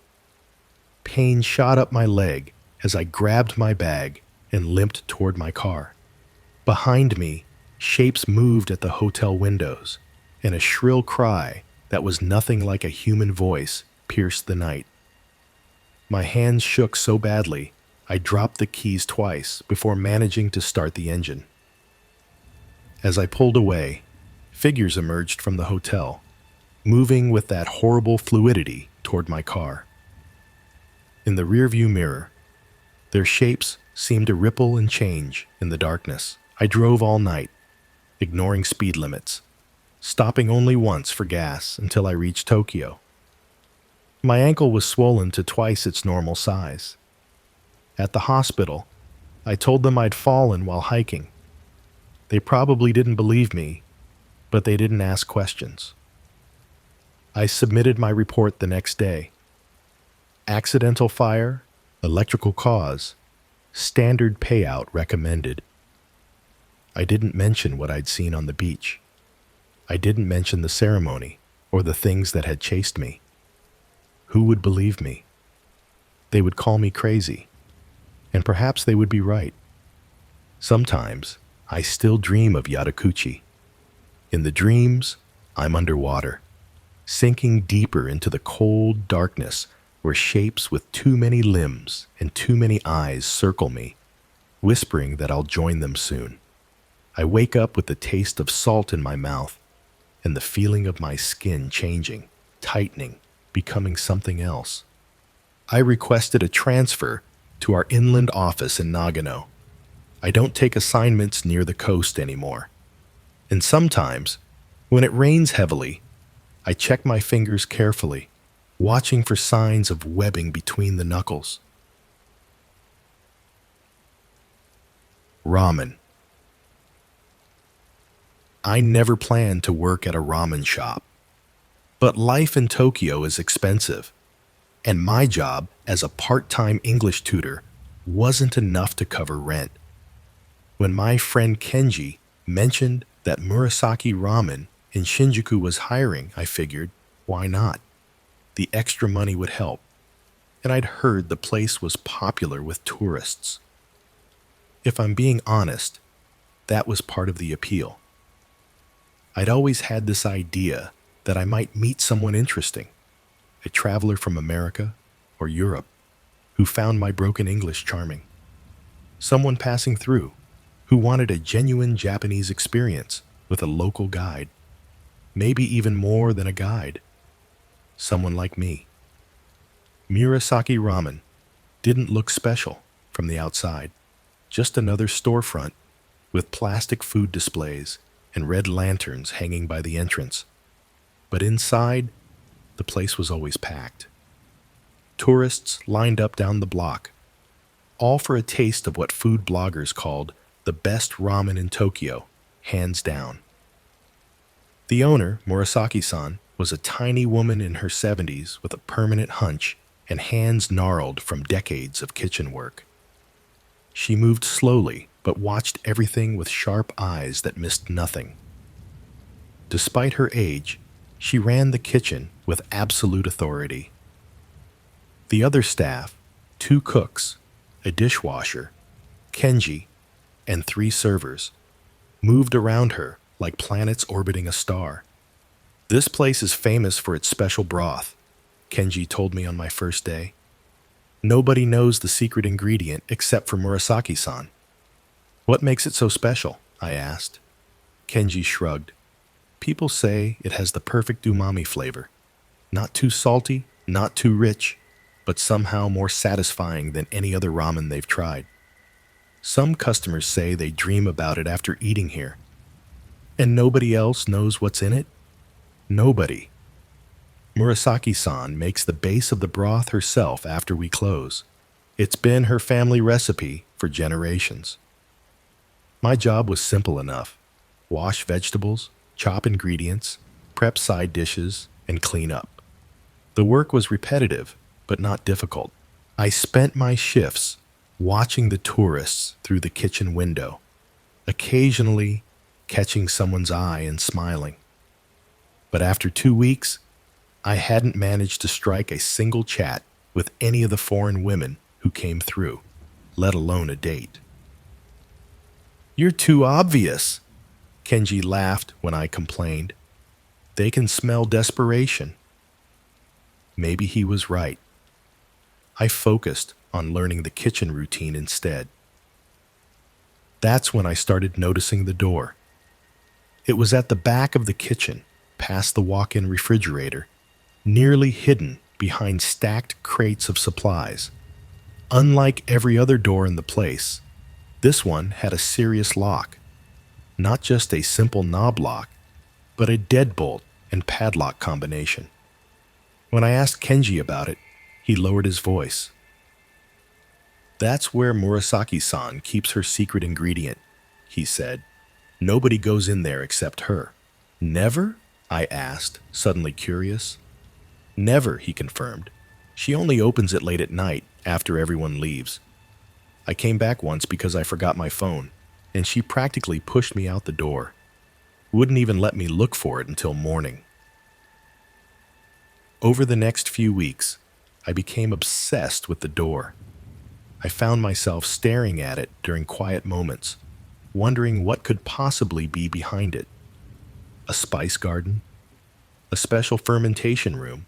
Pain shot up my leg as I grabbed my bag and limped toward my car. Behind me, shapes moved at the hotel windows, and a shrill cry that was nothing like a human voice pierced the night. My hands shook so badly, I dropped the keys twice before managing to start the engine. As I pulled away, figures emerged from the hotel, moving with that horrible fluidity toward my car. In the rearview mirror, their shapes seemed to ripple and change in the darkness. I drove all night, ignoring speed limits, stopping only once for gas until I reached Tokyo. My ankle was swollen to twice its normal size. At the hospital, I told them I'd fallen while hiking. They probably didn't believe me, but they didn't ask questions. I submitted my report the next day. Accidental fire, electrical cause, standard payout recommended. I didn't mention what I'd seen on the beach. I didn't mention the ceremony or the things that had chased me. Who would believe me? They would call me crazy, and perhaps they would be right. Sometimes I still dream of Yadokuchi. In the dreams, I'm underwater, sinking deeper into the cold darkness where shapes with too many limbs and too many eyes circle me, whispering that I'll join them soon. I wake up with the taste of salt in my mouth and the feeling of my skin changing, tightening, becoming something else. I requested a transfer to our inland office in Nagano. I don't take assignments near the coast anymore. And sometimes, when it rains heavily, I check my fingers carefully, watching for signs of webbing between the knuckles. Ramen. I never planned to work at a ramen shop. But life in Tokyo is expensive, and my job as a part-time English tutor wasn't enough to cover rent. When my friend Kenji mentioned that Murasaki Ramen in Shinjuku was hiring, I figured, why not? The extra money would help, and I'd heard the place was popular with tourists. If I'm being honest, that was part of the appeal. I'd always had this idea that I might meet someone interesting, a traveler from America or Europe who found my broken English charming. Someone passing through who wanted a genuine Japanese experience with a local guide, maybe even more than a guide. Someone like me. Murasaki Ramen didn't look special from the outside, just another storefront with plastic food displays and red lanterns hanging by the entrance. But inside, the place was always packed. Tourists lined up down the block, all for a taste of what food bloggers called the best ramen in Tokyo, hands down. The owner, Murasaki-san, was a tiny woman in her 70s with a permanent hunch and hands gnarled from decades of kitchen work. She moved slowly, but watched everything with sharp eyes that missed nothing. Despite her age, she ran the kitchen with absolute authority. The other staff, 2 cooks, a dishwasher, Kenji, and 3 servers, moved around her like planets orbiting a star. This place is famous for its special broth, Kenji told me on my first day. Nobody knows the secret ingredient except for Murasaki-san. What makes it so special? I asked. Kenji shrugged. People say it has the perfect umami flavor. Not too salty, not too rich, but somehow more satisfying than any other ramen they've tried. Some customers say they dream about it after eating here. And nobody else knows what's in it? Nobody. Murasaki-san makes the base of the broth herself after we close. It's been her family recipe for generations. My job was simple enough. Wash vegetables, chop ingredients, prep side dishes, and clean up. The work was repetitive, but not difficult. I spent my shifts watching the tourists through the kitchen window, occasionally catching someone's eye and smiling. But after 2 weeks, I hadn't managed to strike a single chat with any of the foreign women who came through, let alone a date. "You're too obvious," Kenji laughed when I complained. "They can smell desperation." Maybe he was right. I focused on learning the kitchen routine instead. That's when I started noticing the door. It was at the back of the kitchen, past the walk-in refrigerator, nearly hidden behind stacked crates of supplies. Unlike every other door in the place, this one had a serious lock. Not just a simple knob lock, but a deadbolt and padlock combination. When I asked Kenji about it, he lowered his voice. "That's where Murasaki-san keeps her secret ingredient," he said. "Nobody goes in there except her." "Never?" I asked, suddenly curious. "Never," he confirmed. "She only opens it late at night, after everyone leaves. I came back once because I forgot my phone, and she practically pushed me out the door. Wouldn't even let me look for it until morning." Over the next few weeks, I became obsessed with the door. I found myself staring at it during quiet moments, wondering what could possibly be behind it. A spice garden? A special fermentation room?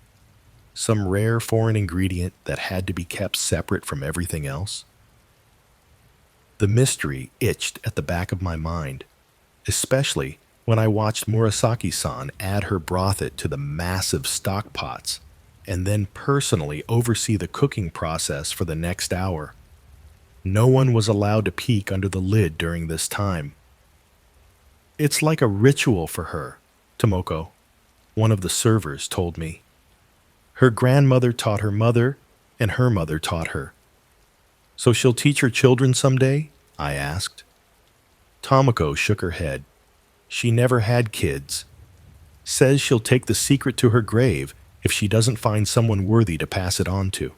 Some rare foreign ingredient that had to be kept separate from everything else? The mystery itched at the back of my mind, especially when I watched Murasaki-san add her broth to the massive stock pots and then personally oversee the cooking process for the next hour. No one was allowed to peek under the lid during this time. "It's like a ritual for her," Tomoko, one of the servers, told me. "Her grandmother taught her mother, and her mother taught her." "So she'll teach her children someday?" I asked. Tomoko shook her head. "She never had kids. Says she'll take the secret to her grave if she doesn't find someone worthy to pass it on to."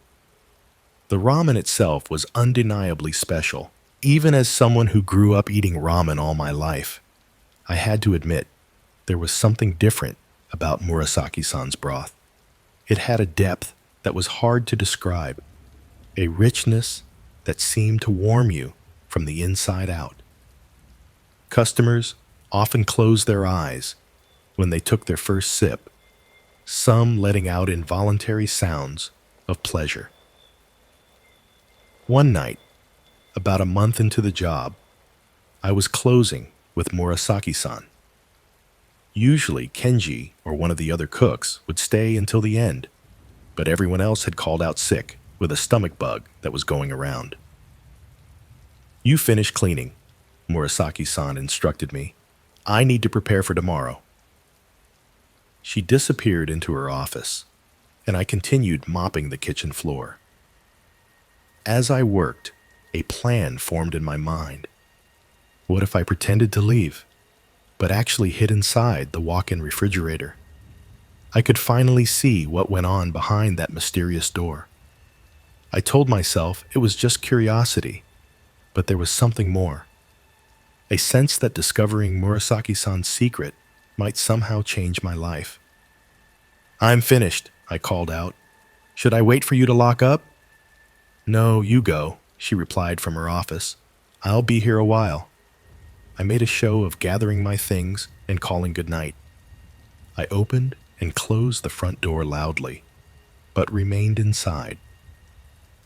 The ramen itself was undeniably special. Even as someone who grew up eating ramen all my life, I had to admit there was something different about Murasaki-san's broth. It had a depth that was hard to describe, a richness that seemed to warm you from the inside out. Customers often closed their eyes when they took their first sip, some letting out involuntary sounds of pleasure. One night, about a month into the job, I was closing with Murasaki-san. Usually Kenji or one of the other cooks would stay until the end, but everyone else had called out sick with a stomach bug that was going around. "You finish cleaning," Murasaki-san instructed me. "I need to prepare for tomorrow." She disappeared into her office, and I continued mopping the kitchen floor. As I worked, a plan formed in my mind. What if I pretended to leave, but actually hid inside the walk-in refrigerator? I could finally see what went on behind that mysterious door. I told myself it was just curiosity, but there was something more. A sense that discovering Murasaki-san's secret might somehow change my life. "I'm finished," I called out. "Should I wait for you to lock up?" "No, you go," she replied from her office. "I'll be here a while." I made a show of gathering my things and calling goodnight. I opened and closed the front door loudly, but remained inside.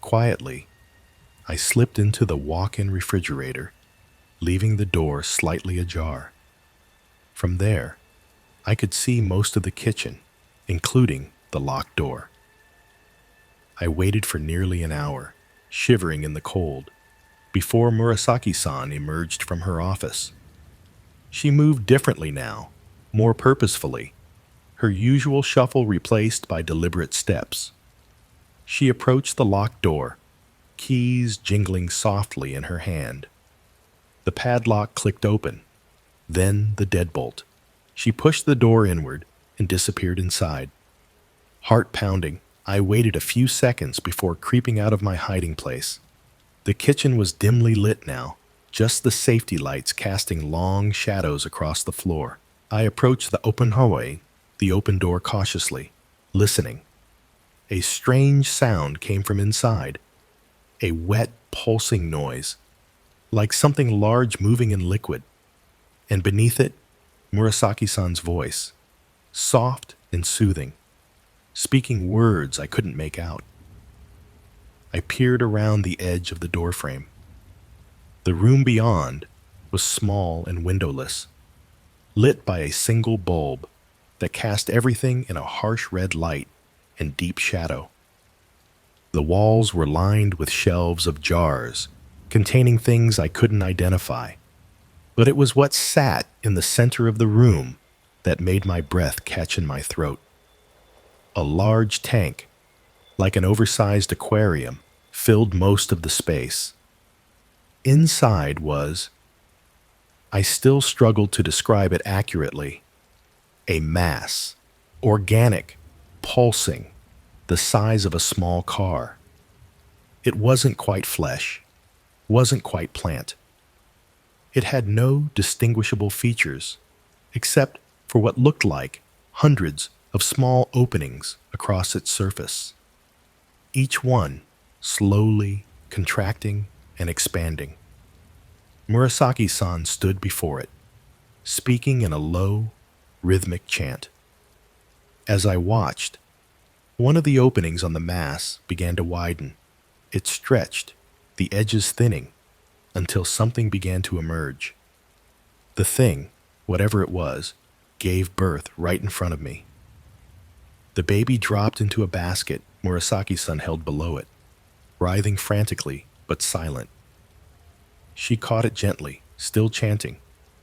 Quietly, I slipped into the walk-in refrigerator, leaving the door slightly ajar. From there, I could see most of the kitchen, including the locked door. I waited for nearly an hour, shivering in the cold, before Murasaki-san emerged from her office. She moved differently now, more purposefully, her usual shuffle replaced by deliberate steps. She approached the locked door, keys jingling softly in her hand. The padlock clicked open, then the deadbolt. She pushed the door inward and disappeared inside. Heart pounding, I waited a few seconds before creeping out of my hiding place. The kitchen was dimly lit now, just the safety lights casting long shadows across the floor. I approached the open hallway, the open door cautiously, listening. A strange sound came from inside, a wet, pulsing noise, like something large moving in liquid. And beneath it, Murasaki-san's voice, soft and soothing, speaking words I couldn't make out. I peered around the edge of the doorframe. The room beyond was small and windowless, lit by a single bulb that cast everything in a harsh red light and deep shadow. The walls were lined with shelves of jars containing things I couldn't identify, but it was what sat in the center of the room that made my breath catch in my throat. A large tank, like an oversized aquarium, filled most of the space. Inside was, I still struggled to describe it accurately, a mass, organic, pulsing, the size of a small car. It wasn't quite flesh, wasn't quite plant. It had no distinguishable features, except for what looked like hundreds of small openings across its surface, each one slowly contracting and expanding. Murasaki-san stood before it, speaking in a low, rhythmic chant. As I watched, one of the openings on the mass began to widen. It stretched, the edges thinning, until something began to emerge. The thing, whatever it was, gave birth right in front of me. The baby dropped into a basket Murasaki-san held below it, writhing frantically but silent. She caught it gently, still chanting,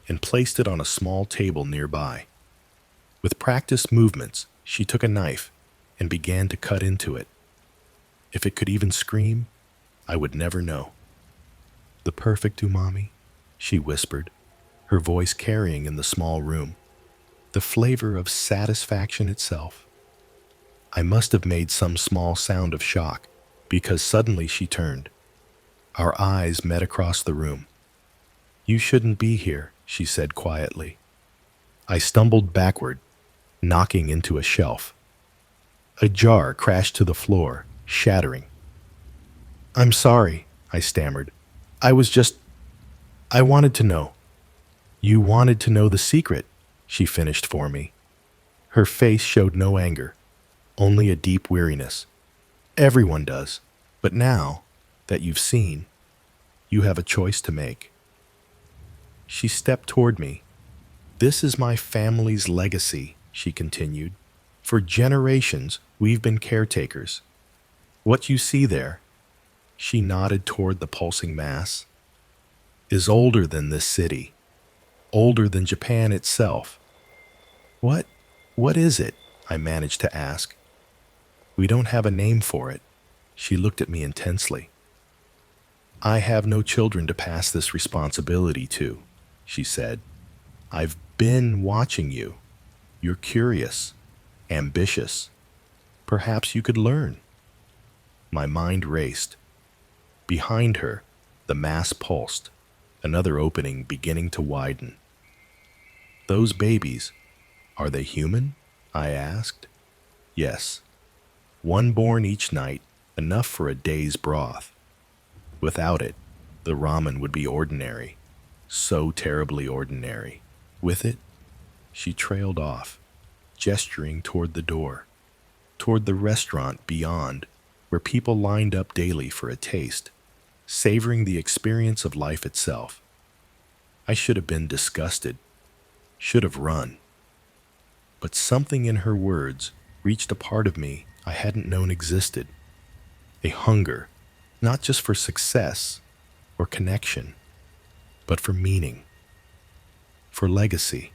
and placed it on a small table nearby. With practiced movements, she took a knife and began to cut into it. If it could even scream, I would never know. "The perfect umami," she whispered, her voice carrying in the small room. The flavor of satisfaction itself. I must have made some small sound of shock, because suddenly she turned. Our eyes met across the room. "You shouldn't be here," she said quietly. I stumbled backward, knocking into a shelf. A jar crashed to the floor, shattering. "I'm sorry," I stammered. I wanted to know." "You wanted to know the secret," she finished for me. Her face showed no anger, only a deep weariness. "Everyone does, but now that you've seen, you have a choice to make." She stepped toward me. "This is my family's legacy," she continued. "For generations, we've been caretakers. What you see there," she nodded toward the pulsing mass, "is older than this city, older than Japan itself." What is it?" I managed to ask. "We don't have a name for it." She looked at me intensely. "I have no children to pass this responsibility to," she said. "I've been watching you. You're curious, ambitious. Perhaps you could learn." My mind raced. Behind her, the mass pulsed, another opening beginning to widen. "Those babies, are they human?" I asked. "Yes. One born each night, enough for a day's broth. Without it, the ramen would be ordinary, so terribly ordinary. With it," she trailed off, gesturing toward the door, toward the restaurant beyond, where people lined up daily for a taste, savoring the experience of life itself. I should have been disgusted, should have run. But something in her words reached a part of me I hadn't known existed. A hunger, not just for success or connection, but for meaning, for legacy.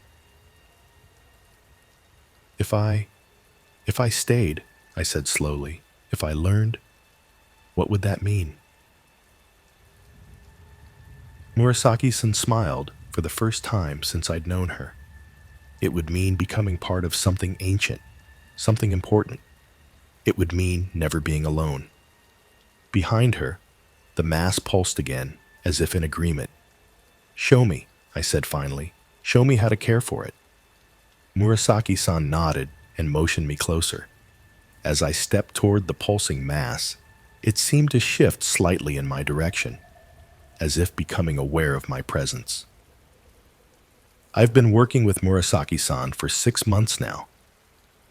If I stayed, I said slowly, if I learned, what would that mean? Murasaki-san smiled for the first time since I'd known her. It would mean becoming part of something ancient, something important. It would mean never being alone. Behind her, the mass pulsed again, as if in agreement. Show me, I said finally. Show me how to care for it. Murasaki-san nodded and motioned me closer. As I stepped toward the pulsing mass, it seemed to shift slightly in my direction, as if becoming aware of my presence. I've been working with Murasaki-san for 6 months now.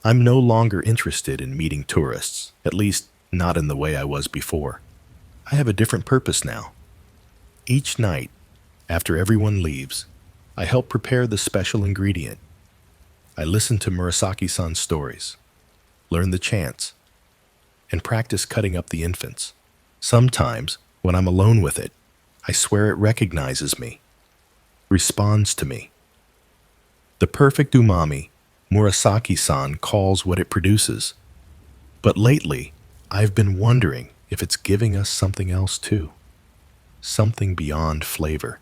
I'm no longer interested in meeting tourists, at least not in the way I was before. I have a different purpose now. Each night, after everyone leaves, I help prepare the special ingredient. I listen to Murasaki-san's stories, learn the chants, and practice cutting up the infants. Sometimes, when I'm alone with it, I swear it recognizes me, responds to me. The perfect umami, Murasaki-san calls what it produces. But lately, I've been wondering if it's giving us something else too. Something beyond flavor.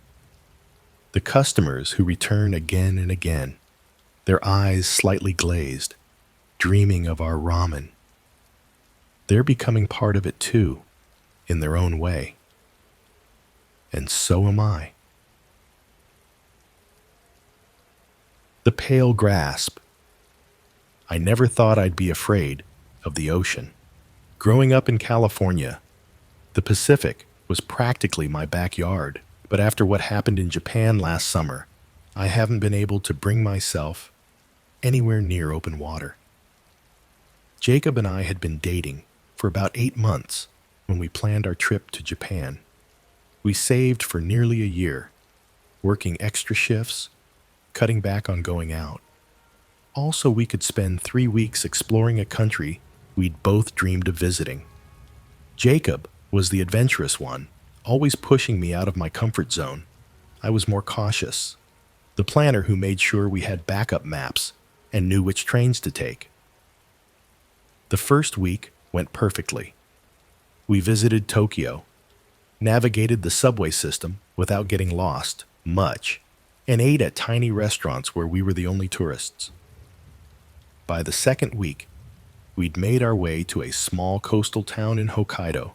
The customers who return again and again, their eyes slightly glazed, dreaming of our ramen. They're becoming part of it too, in their own way. And so am I. The pale grasp. I never thought I'd be afraid of the ocean. Growing up in California, the Pacific was practically my backyard, but after what happened in Japan last summer, I haven't been able to bring myself anywhere near open water. Jacob and I had been dating for about 8 months when we planned our trip to Japan. We saved for nearly a year, working extra shifts, cutting back on going out. Also, we could spend 3 weeks exploring a country we'd both dreamed of visiting. Jacob was the adventurous one, always pushing me out of my comfort zone. I was more cautious, the planner who made sure we had backup maps and knew which trains to take. The first week went perfectly. We visited Tokyo, navigated the subway system without getting lost much, and ate at tiny restaurants where we were the only tourists. By the second week, we'd made our way to a small coastal town in Hokkaido.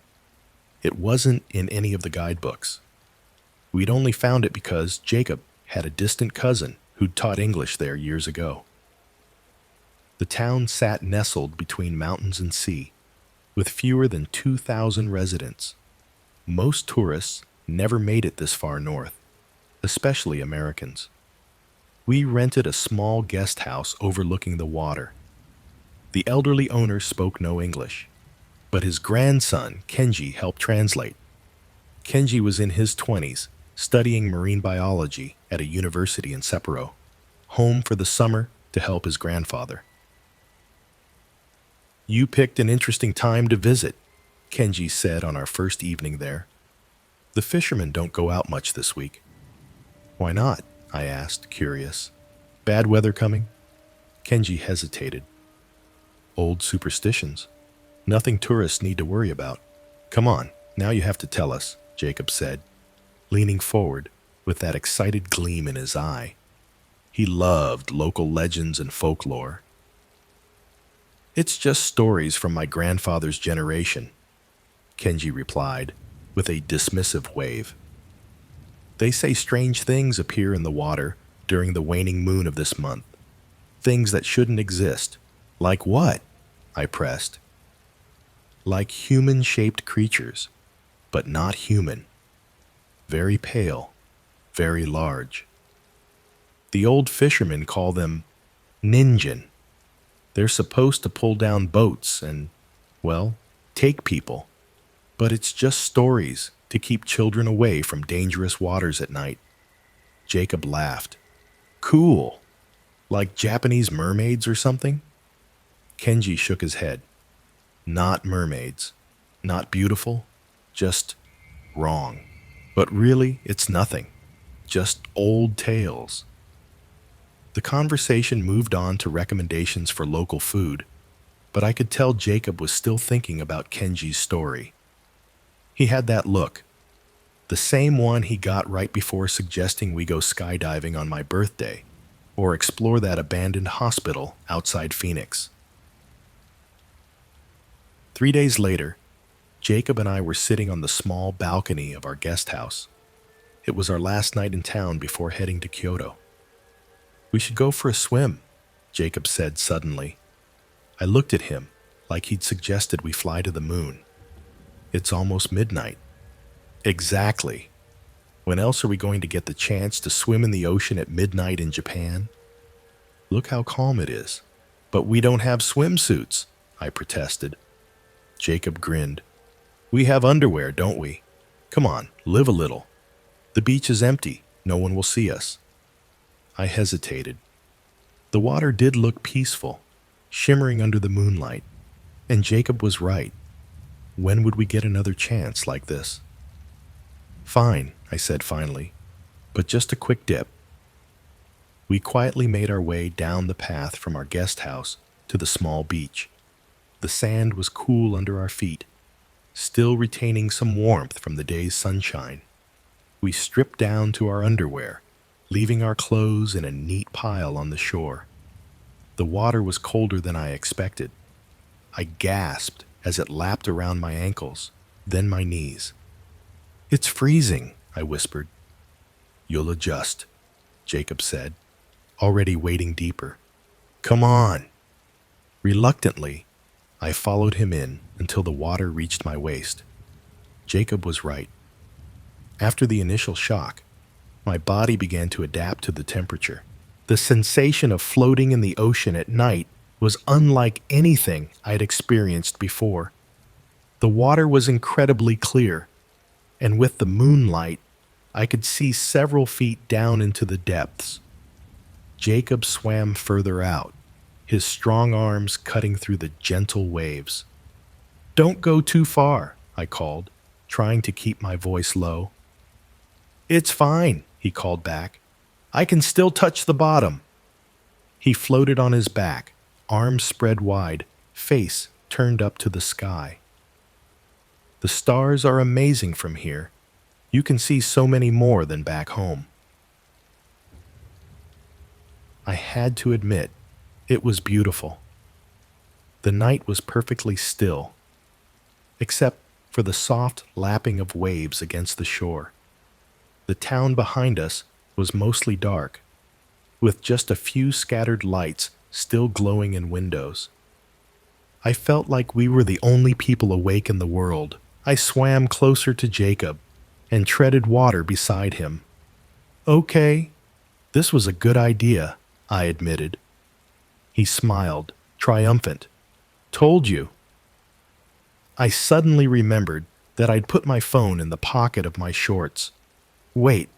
It wasn't in any of the guidebooks. We'd only found it because Jacob had a distant cousin who'd taught English there years ago. The town sat nestled between mountains and sea, with fewer than 2,000 residents. Most tourists never made it this far north, especially Americans. We rented a small guest house overlooking the water. The elderly owner spoke no English, but his grandson, Kenji, helped translate. Kenji was in his 20s, studying marine biology at a university in Sapporo, home for the summer to help his grandfather. "You picked an interesting time to visit," Kenji said on our first evening there. "The fishermen don't go out much this week." "Why not?" I asked, curious. "Bad weather coming?" Kenji hesitated. "Old superstitions. Nothing tourists need to worry about." "Come on, now you have to tell us," Jacob said, leaning forward with that excited gleam in his eye. He loved local legends and folklore. "It's just stories from my grandfather's generation," Kenji replied with a dismissive wave. "They say strange things appear in the water during the waning moon of this month. Things that shouldn't exist." "Like what?" I pressed. "Like human-shaped creatures, but not human. Very pale, very large. The old fishermen call them ninjin. They're supposed to pull down boats and, well, take people. But it's just stories to keep children away from dangerous waters at night." Jacob laughed. "Cool. Like Japanese mermaids or something?" Kenji shook his head. Not mermaids. Not beautiful. Just wrong. But really, it's nothing. Just old tales. The conversation moved on to recommendations for local food, but I could tell Jacob was still thinking about Kenji's story. He had that look, the same one he got right before suggesting we go skydiving on my birthday or explore that abandoned hospital outside Phoenix. 3 days later, Jacob and I were sitting on the small balcony of our guest house. It was our last night in town before heading to Kyoto. "We should go for a swim," Jacob said suddenly. I looked at him like he'd suggested we fly to the moon. "It's almost midnight." "Exactly. When else are we going to get the chance to swim in the ocean at midnight in Japan? Look how calm it is." "But we don't have swimsuits," I protested. Jacob grinned. "We have underwear, don't we? Come on, live a little. The beach is empty. No one will see us." I hesitated. The water did look peaceful, shimmering under the moonlight, and Jacob was right. When would we get another chance like this? "Fine," I said finally, "but just a quick dip." We quietly made our way down the path from our guest house to the small beach. The sand was cool under our feet, still retaining some warmth from the day's sunshine. We stripped down to our underwear, leaving our clothes in a neat pile on the shore. The water was colder than I expected. I gasped as it lapped around my ankles, then my knees. "It's freezing," I whispered. "You'll adjust," Jacob said, already wading deeper. "Come on." Reluctantly, I followed him in until the water reached my waist. Jacob was right. After the initial shock, my body began to adapt to the temperature. The sensation of floating in the ocean at night was unlike anything I'd experienced before. The water was incredibly clear, and with the moonlight, I could see several feet down into the depths. Jacob swam further out, his strong arms cutting through the gentle waves. "Don't go too far," I called, trying to keep my voice low. "It's fine," he called back. "I can still touch the bottom." He floated on his back, arms spread wide, face turned up to the sky. "The stars are amazing from here. You can see so many more than back home." I had to admit, it was beautiful. The night was perfectly still, except for the soft lapping of waves against the shore. The town behind us was mostly dark, with just a few scattered lights still glowing in windows. I felt like we were the only people awake in the world. I swam closer to Jacob and treaded water beside him. "Okay, this was a good idea," I admitted. He smiled, triumphant. "Told you." I suddenly remembered that I'd put my phone in the pocket of my shorts. "Wait,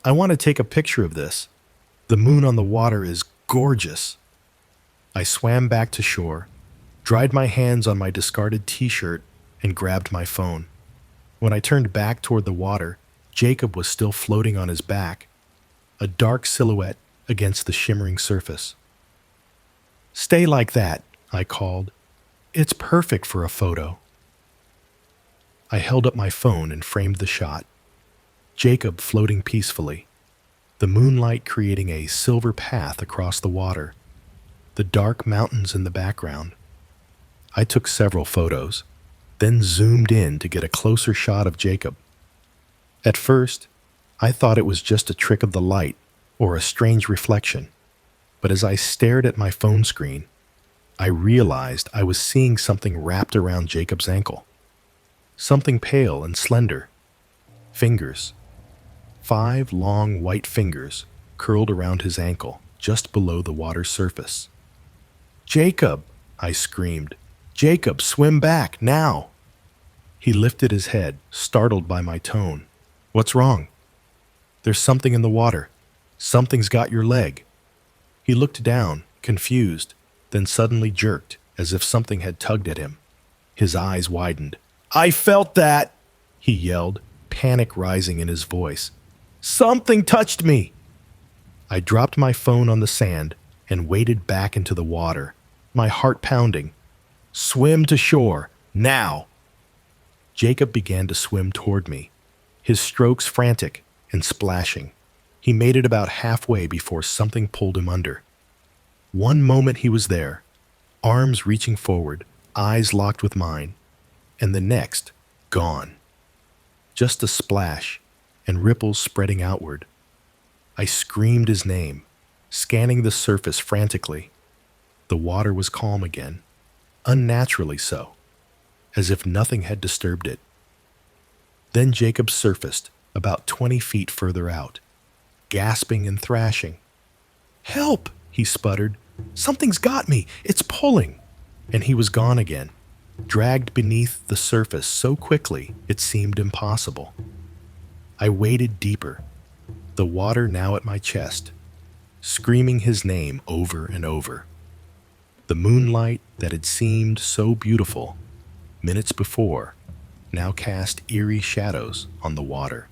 I want to take a picture of this. The moon on the water is gorgeous." I swam back to shore, dried my hands on my discarded t-shirt, and grabbed my phone. When I turned back toward the water, Jacob was still floating on his back, a dark silhouette against the shimmering surface. "Stay like that," I called. "It's perfect for a photo." I held up my phone and framed the shot. Jacob floating peacefully, the moonlight creating a silver path across the water, the dark mountains in the background. I took several photos, then zoomed in to get a closer shot of Jacob. At first, I thought it was just a trick of the light or a strange reflection, but as I stared at my phone screen, I realized I was seeing something wrapped around Jacob's ankle. Something pale and slender. Fingers. 5 long white fingers curled around his ankle, just below the water's surface. "Jacob!" I screamed. "Jacob, swim back, now!" He lifted his head, startled by my tone. "What's wrong?" "There's something in the water. Something's got your leg." He looked down, confused, then suddenly jerked, as if something had tugged at him. His eyes widened. "I felt that!" he yelled, panic rising in his voice. "Something touched me!" I dropped my phone on the sand and waded back into the water, my heart pounding. "Swim to shore, now!" Jacob began to swim toward me, his strokes frantic and splashing. He made it about halfway before something pulled him under. One moment he was there, arms reaching forward, eyes locked with mine, and the next, gone. Just a splash and ripples spreading outward. I screamed his name, scanning the surface frantically. The water was calm again, unnaturally so, as if nothing had disturbed it. Then Jacob surfaced about 20 feet further out, gasping and thrashing. "Help!" he sputtered. "Something's got me! It's pulling!" And he was gone again, dragged beneath the surface so quickly it seemed impossible. I waded deeper, the water now at my chest, screaming his name over and over. The moonlight that had seemed so beautiful minutes before now cast eerie shadows on the water,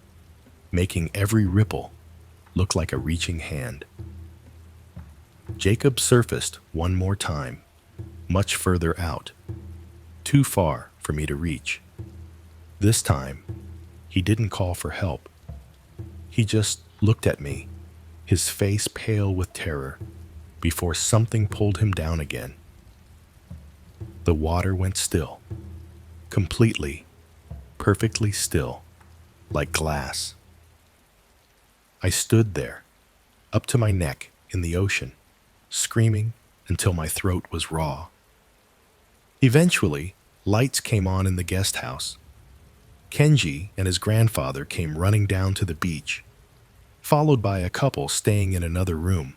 making every ripple look like a reaching hand. Jacob surfaced one more time, much further out, too far for me to reach. This time, he didn't call for help. He just looked at me, his face pale with terror, before something pulled him down again. The water went still, completely, perfectly still, like glass. I stood there, up to my neck in the ocean, screaming until my throat was raw. Eventually, lights came on in the guest house. Kenji and his grandfather came running down to the beach, followed by a couple staying in another room.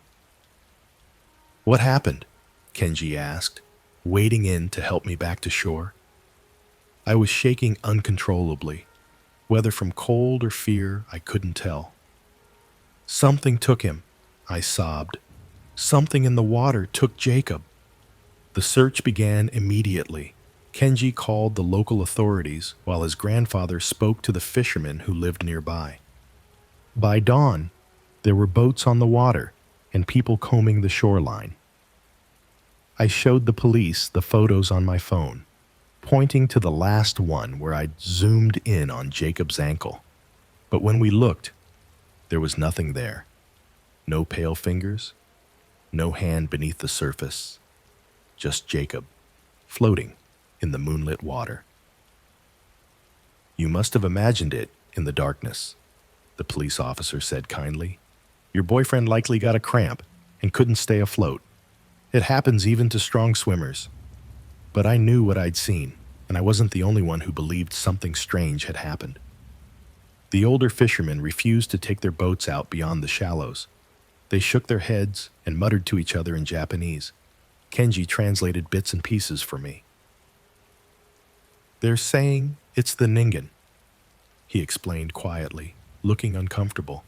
"What happened?" Kenji asked, wading in to help me back to shore. I was shaking uncontrollably, whether from cold or fear I couldn't tell. "Something took him," I sobbed. "Something in the water took Jacob." The search began immediately. Kenji called the local authorities while his grandfather spoke to the fishermen who lived nearby. By dawn, there were boats on the water and people combing the shoreline. I showed the police the photos on my phone, pointing to the last one where I'd zoomed in on Jacob's ankle. But when we looked, there was nothing there. No pale fingers, no hand beneath the surface, just Jacob, floating in the moonlit water. "You must have imagined it in the darkness," the police officer said kindly. "Your boyfriend likely got a cramp and couldn't stay afloat. It happens even to strong swimmers." But I knew what I'd seen, and I wasn't the only one who believed something strange had happened. The older fishermen refused to take their boats out beyond the shallows. They shook their heads and muttered to each other in Japanese. Kenji translated bits and pieces for me. "They're saying it's the Ningen," he explained quietly, looking uncomfortable.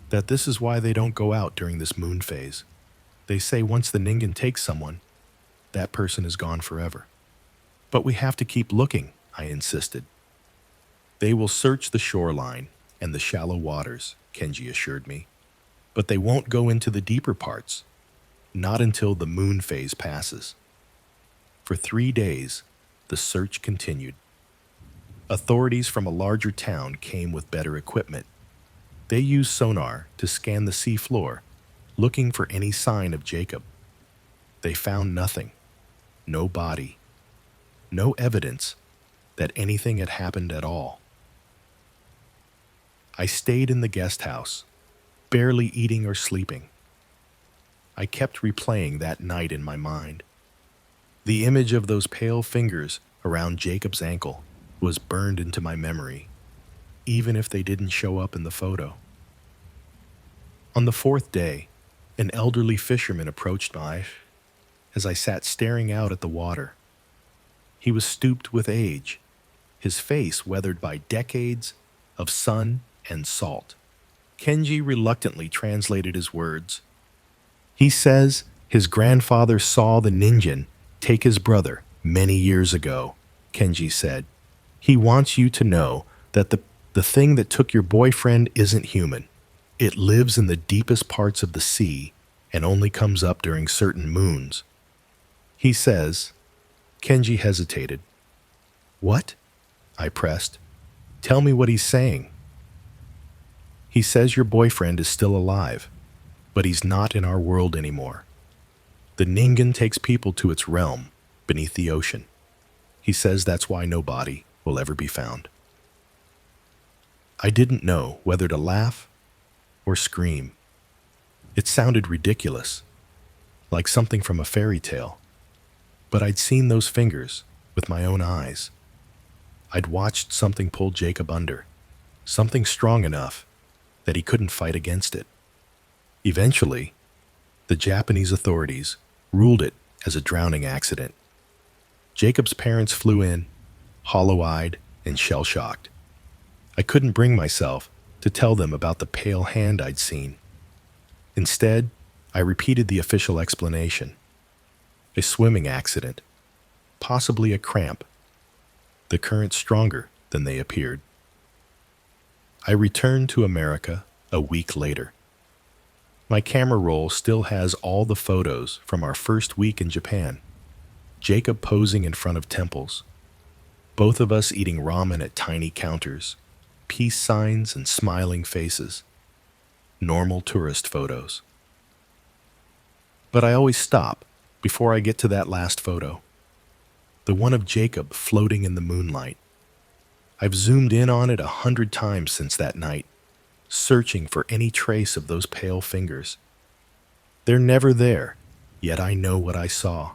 "That this is why they don't go out during this moon phase. They say once the Ningen takes someone, that person is gone forever." "But we have to keep looking," I insisted. "They will search the shoreline and the shallow waters," Kenji assured me. "But they won't go into the deeper parts, not until the moon phase passes." For 3 days, the search continued. Authorities from a larger town came with better equipment. They used sonar to scan the sea floor, looking for any sign of Jacob. They found nothing, no body, no evidence that anything had happened at all. I stayed in the guest house, barely eating or sleeping. I kept replaying that night in my mind. The image of those pale fingers around Jacob's ankle was burned into my memory, even if they didn't show up in the photo. On the 4th day, an elderly fisherman approached me as I sat staring out at the water. He was stooped with age, his face weathered by decades of sun and salt. Kenji reluctantly translated his words. "He says his grandfather saw the Ningen take his brother many years ago, Kenji said. He wants you to know that the thing that took your boyfriend isn't human. It lives in the deepest parts of the sea and only comes up during certain moons. He says. Kenji hesitated. What? I pressed. Tell me what he's saying. He says your boyfriend is still alive, but he's not in our world anymore. The Ningen takes people to its realm beneath the ocean. He says that's why no body will ever be found. I didn't know whether to laugh or scream. It sounded ridiculous, like something from a fairy tale. But I'd seen those fingers with my own eyes. I'd watched something pull Jacob under, something strong enough that he couldn't fight against it. Eventually, the Japanese authorities ruled it as a drowning accident. Jacob's parents flew in, hollow-eyed and shell-shocked. I couldn't bring myself to tell them about the pale hand I'd seen. Instead, I repeated the official explanation. A swimming accident, possibly a cramp. The current stronger than they appeared. I returned to America a week later. My camera roll still has all the photos from our first week in Japan. Jacob posing in front of temples. Both of us eating ramen at tiny counters. Peace signs and smiling faces. Normal tourist photos. But I always stop before I get to that last photo. The one of Jacob floating in the moonlight. I've zoomed in on it 100 times since that night, searching for any trace of those pale fingers. They're never there, yet I know what I saw.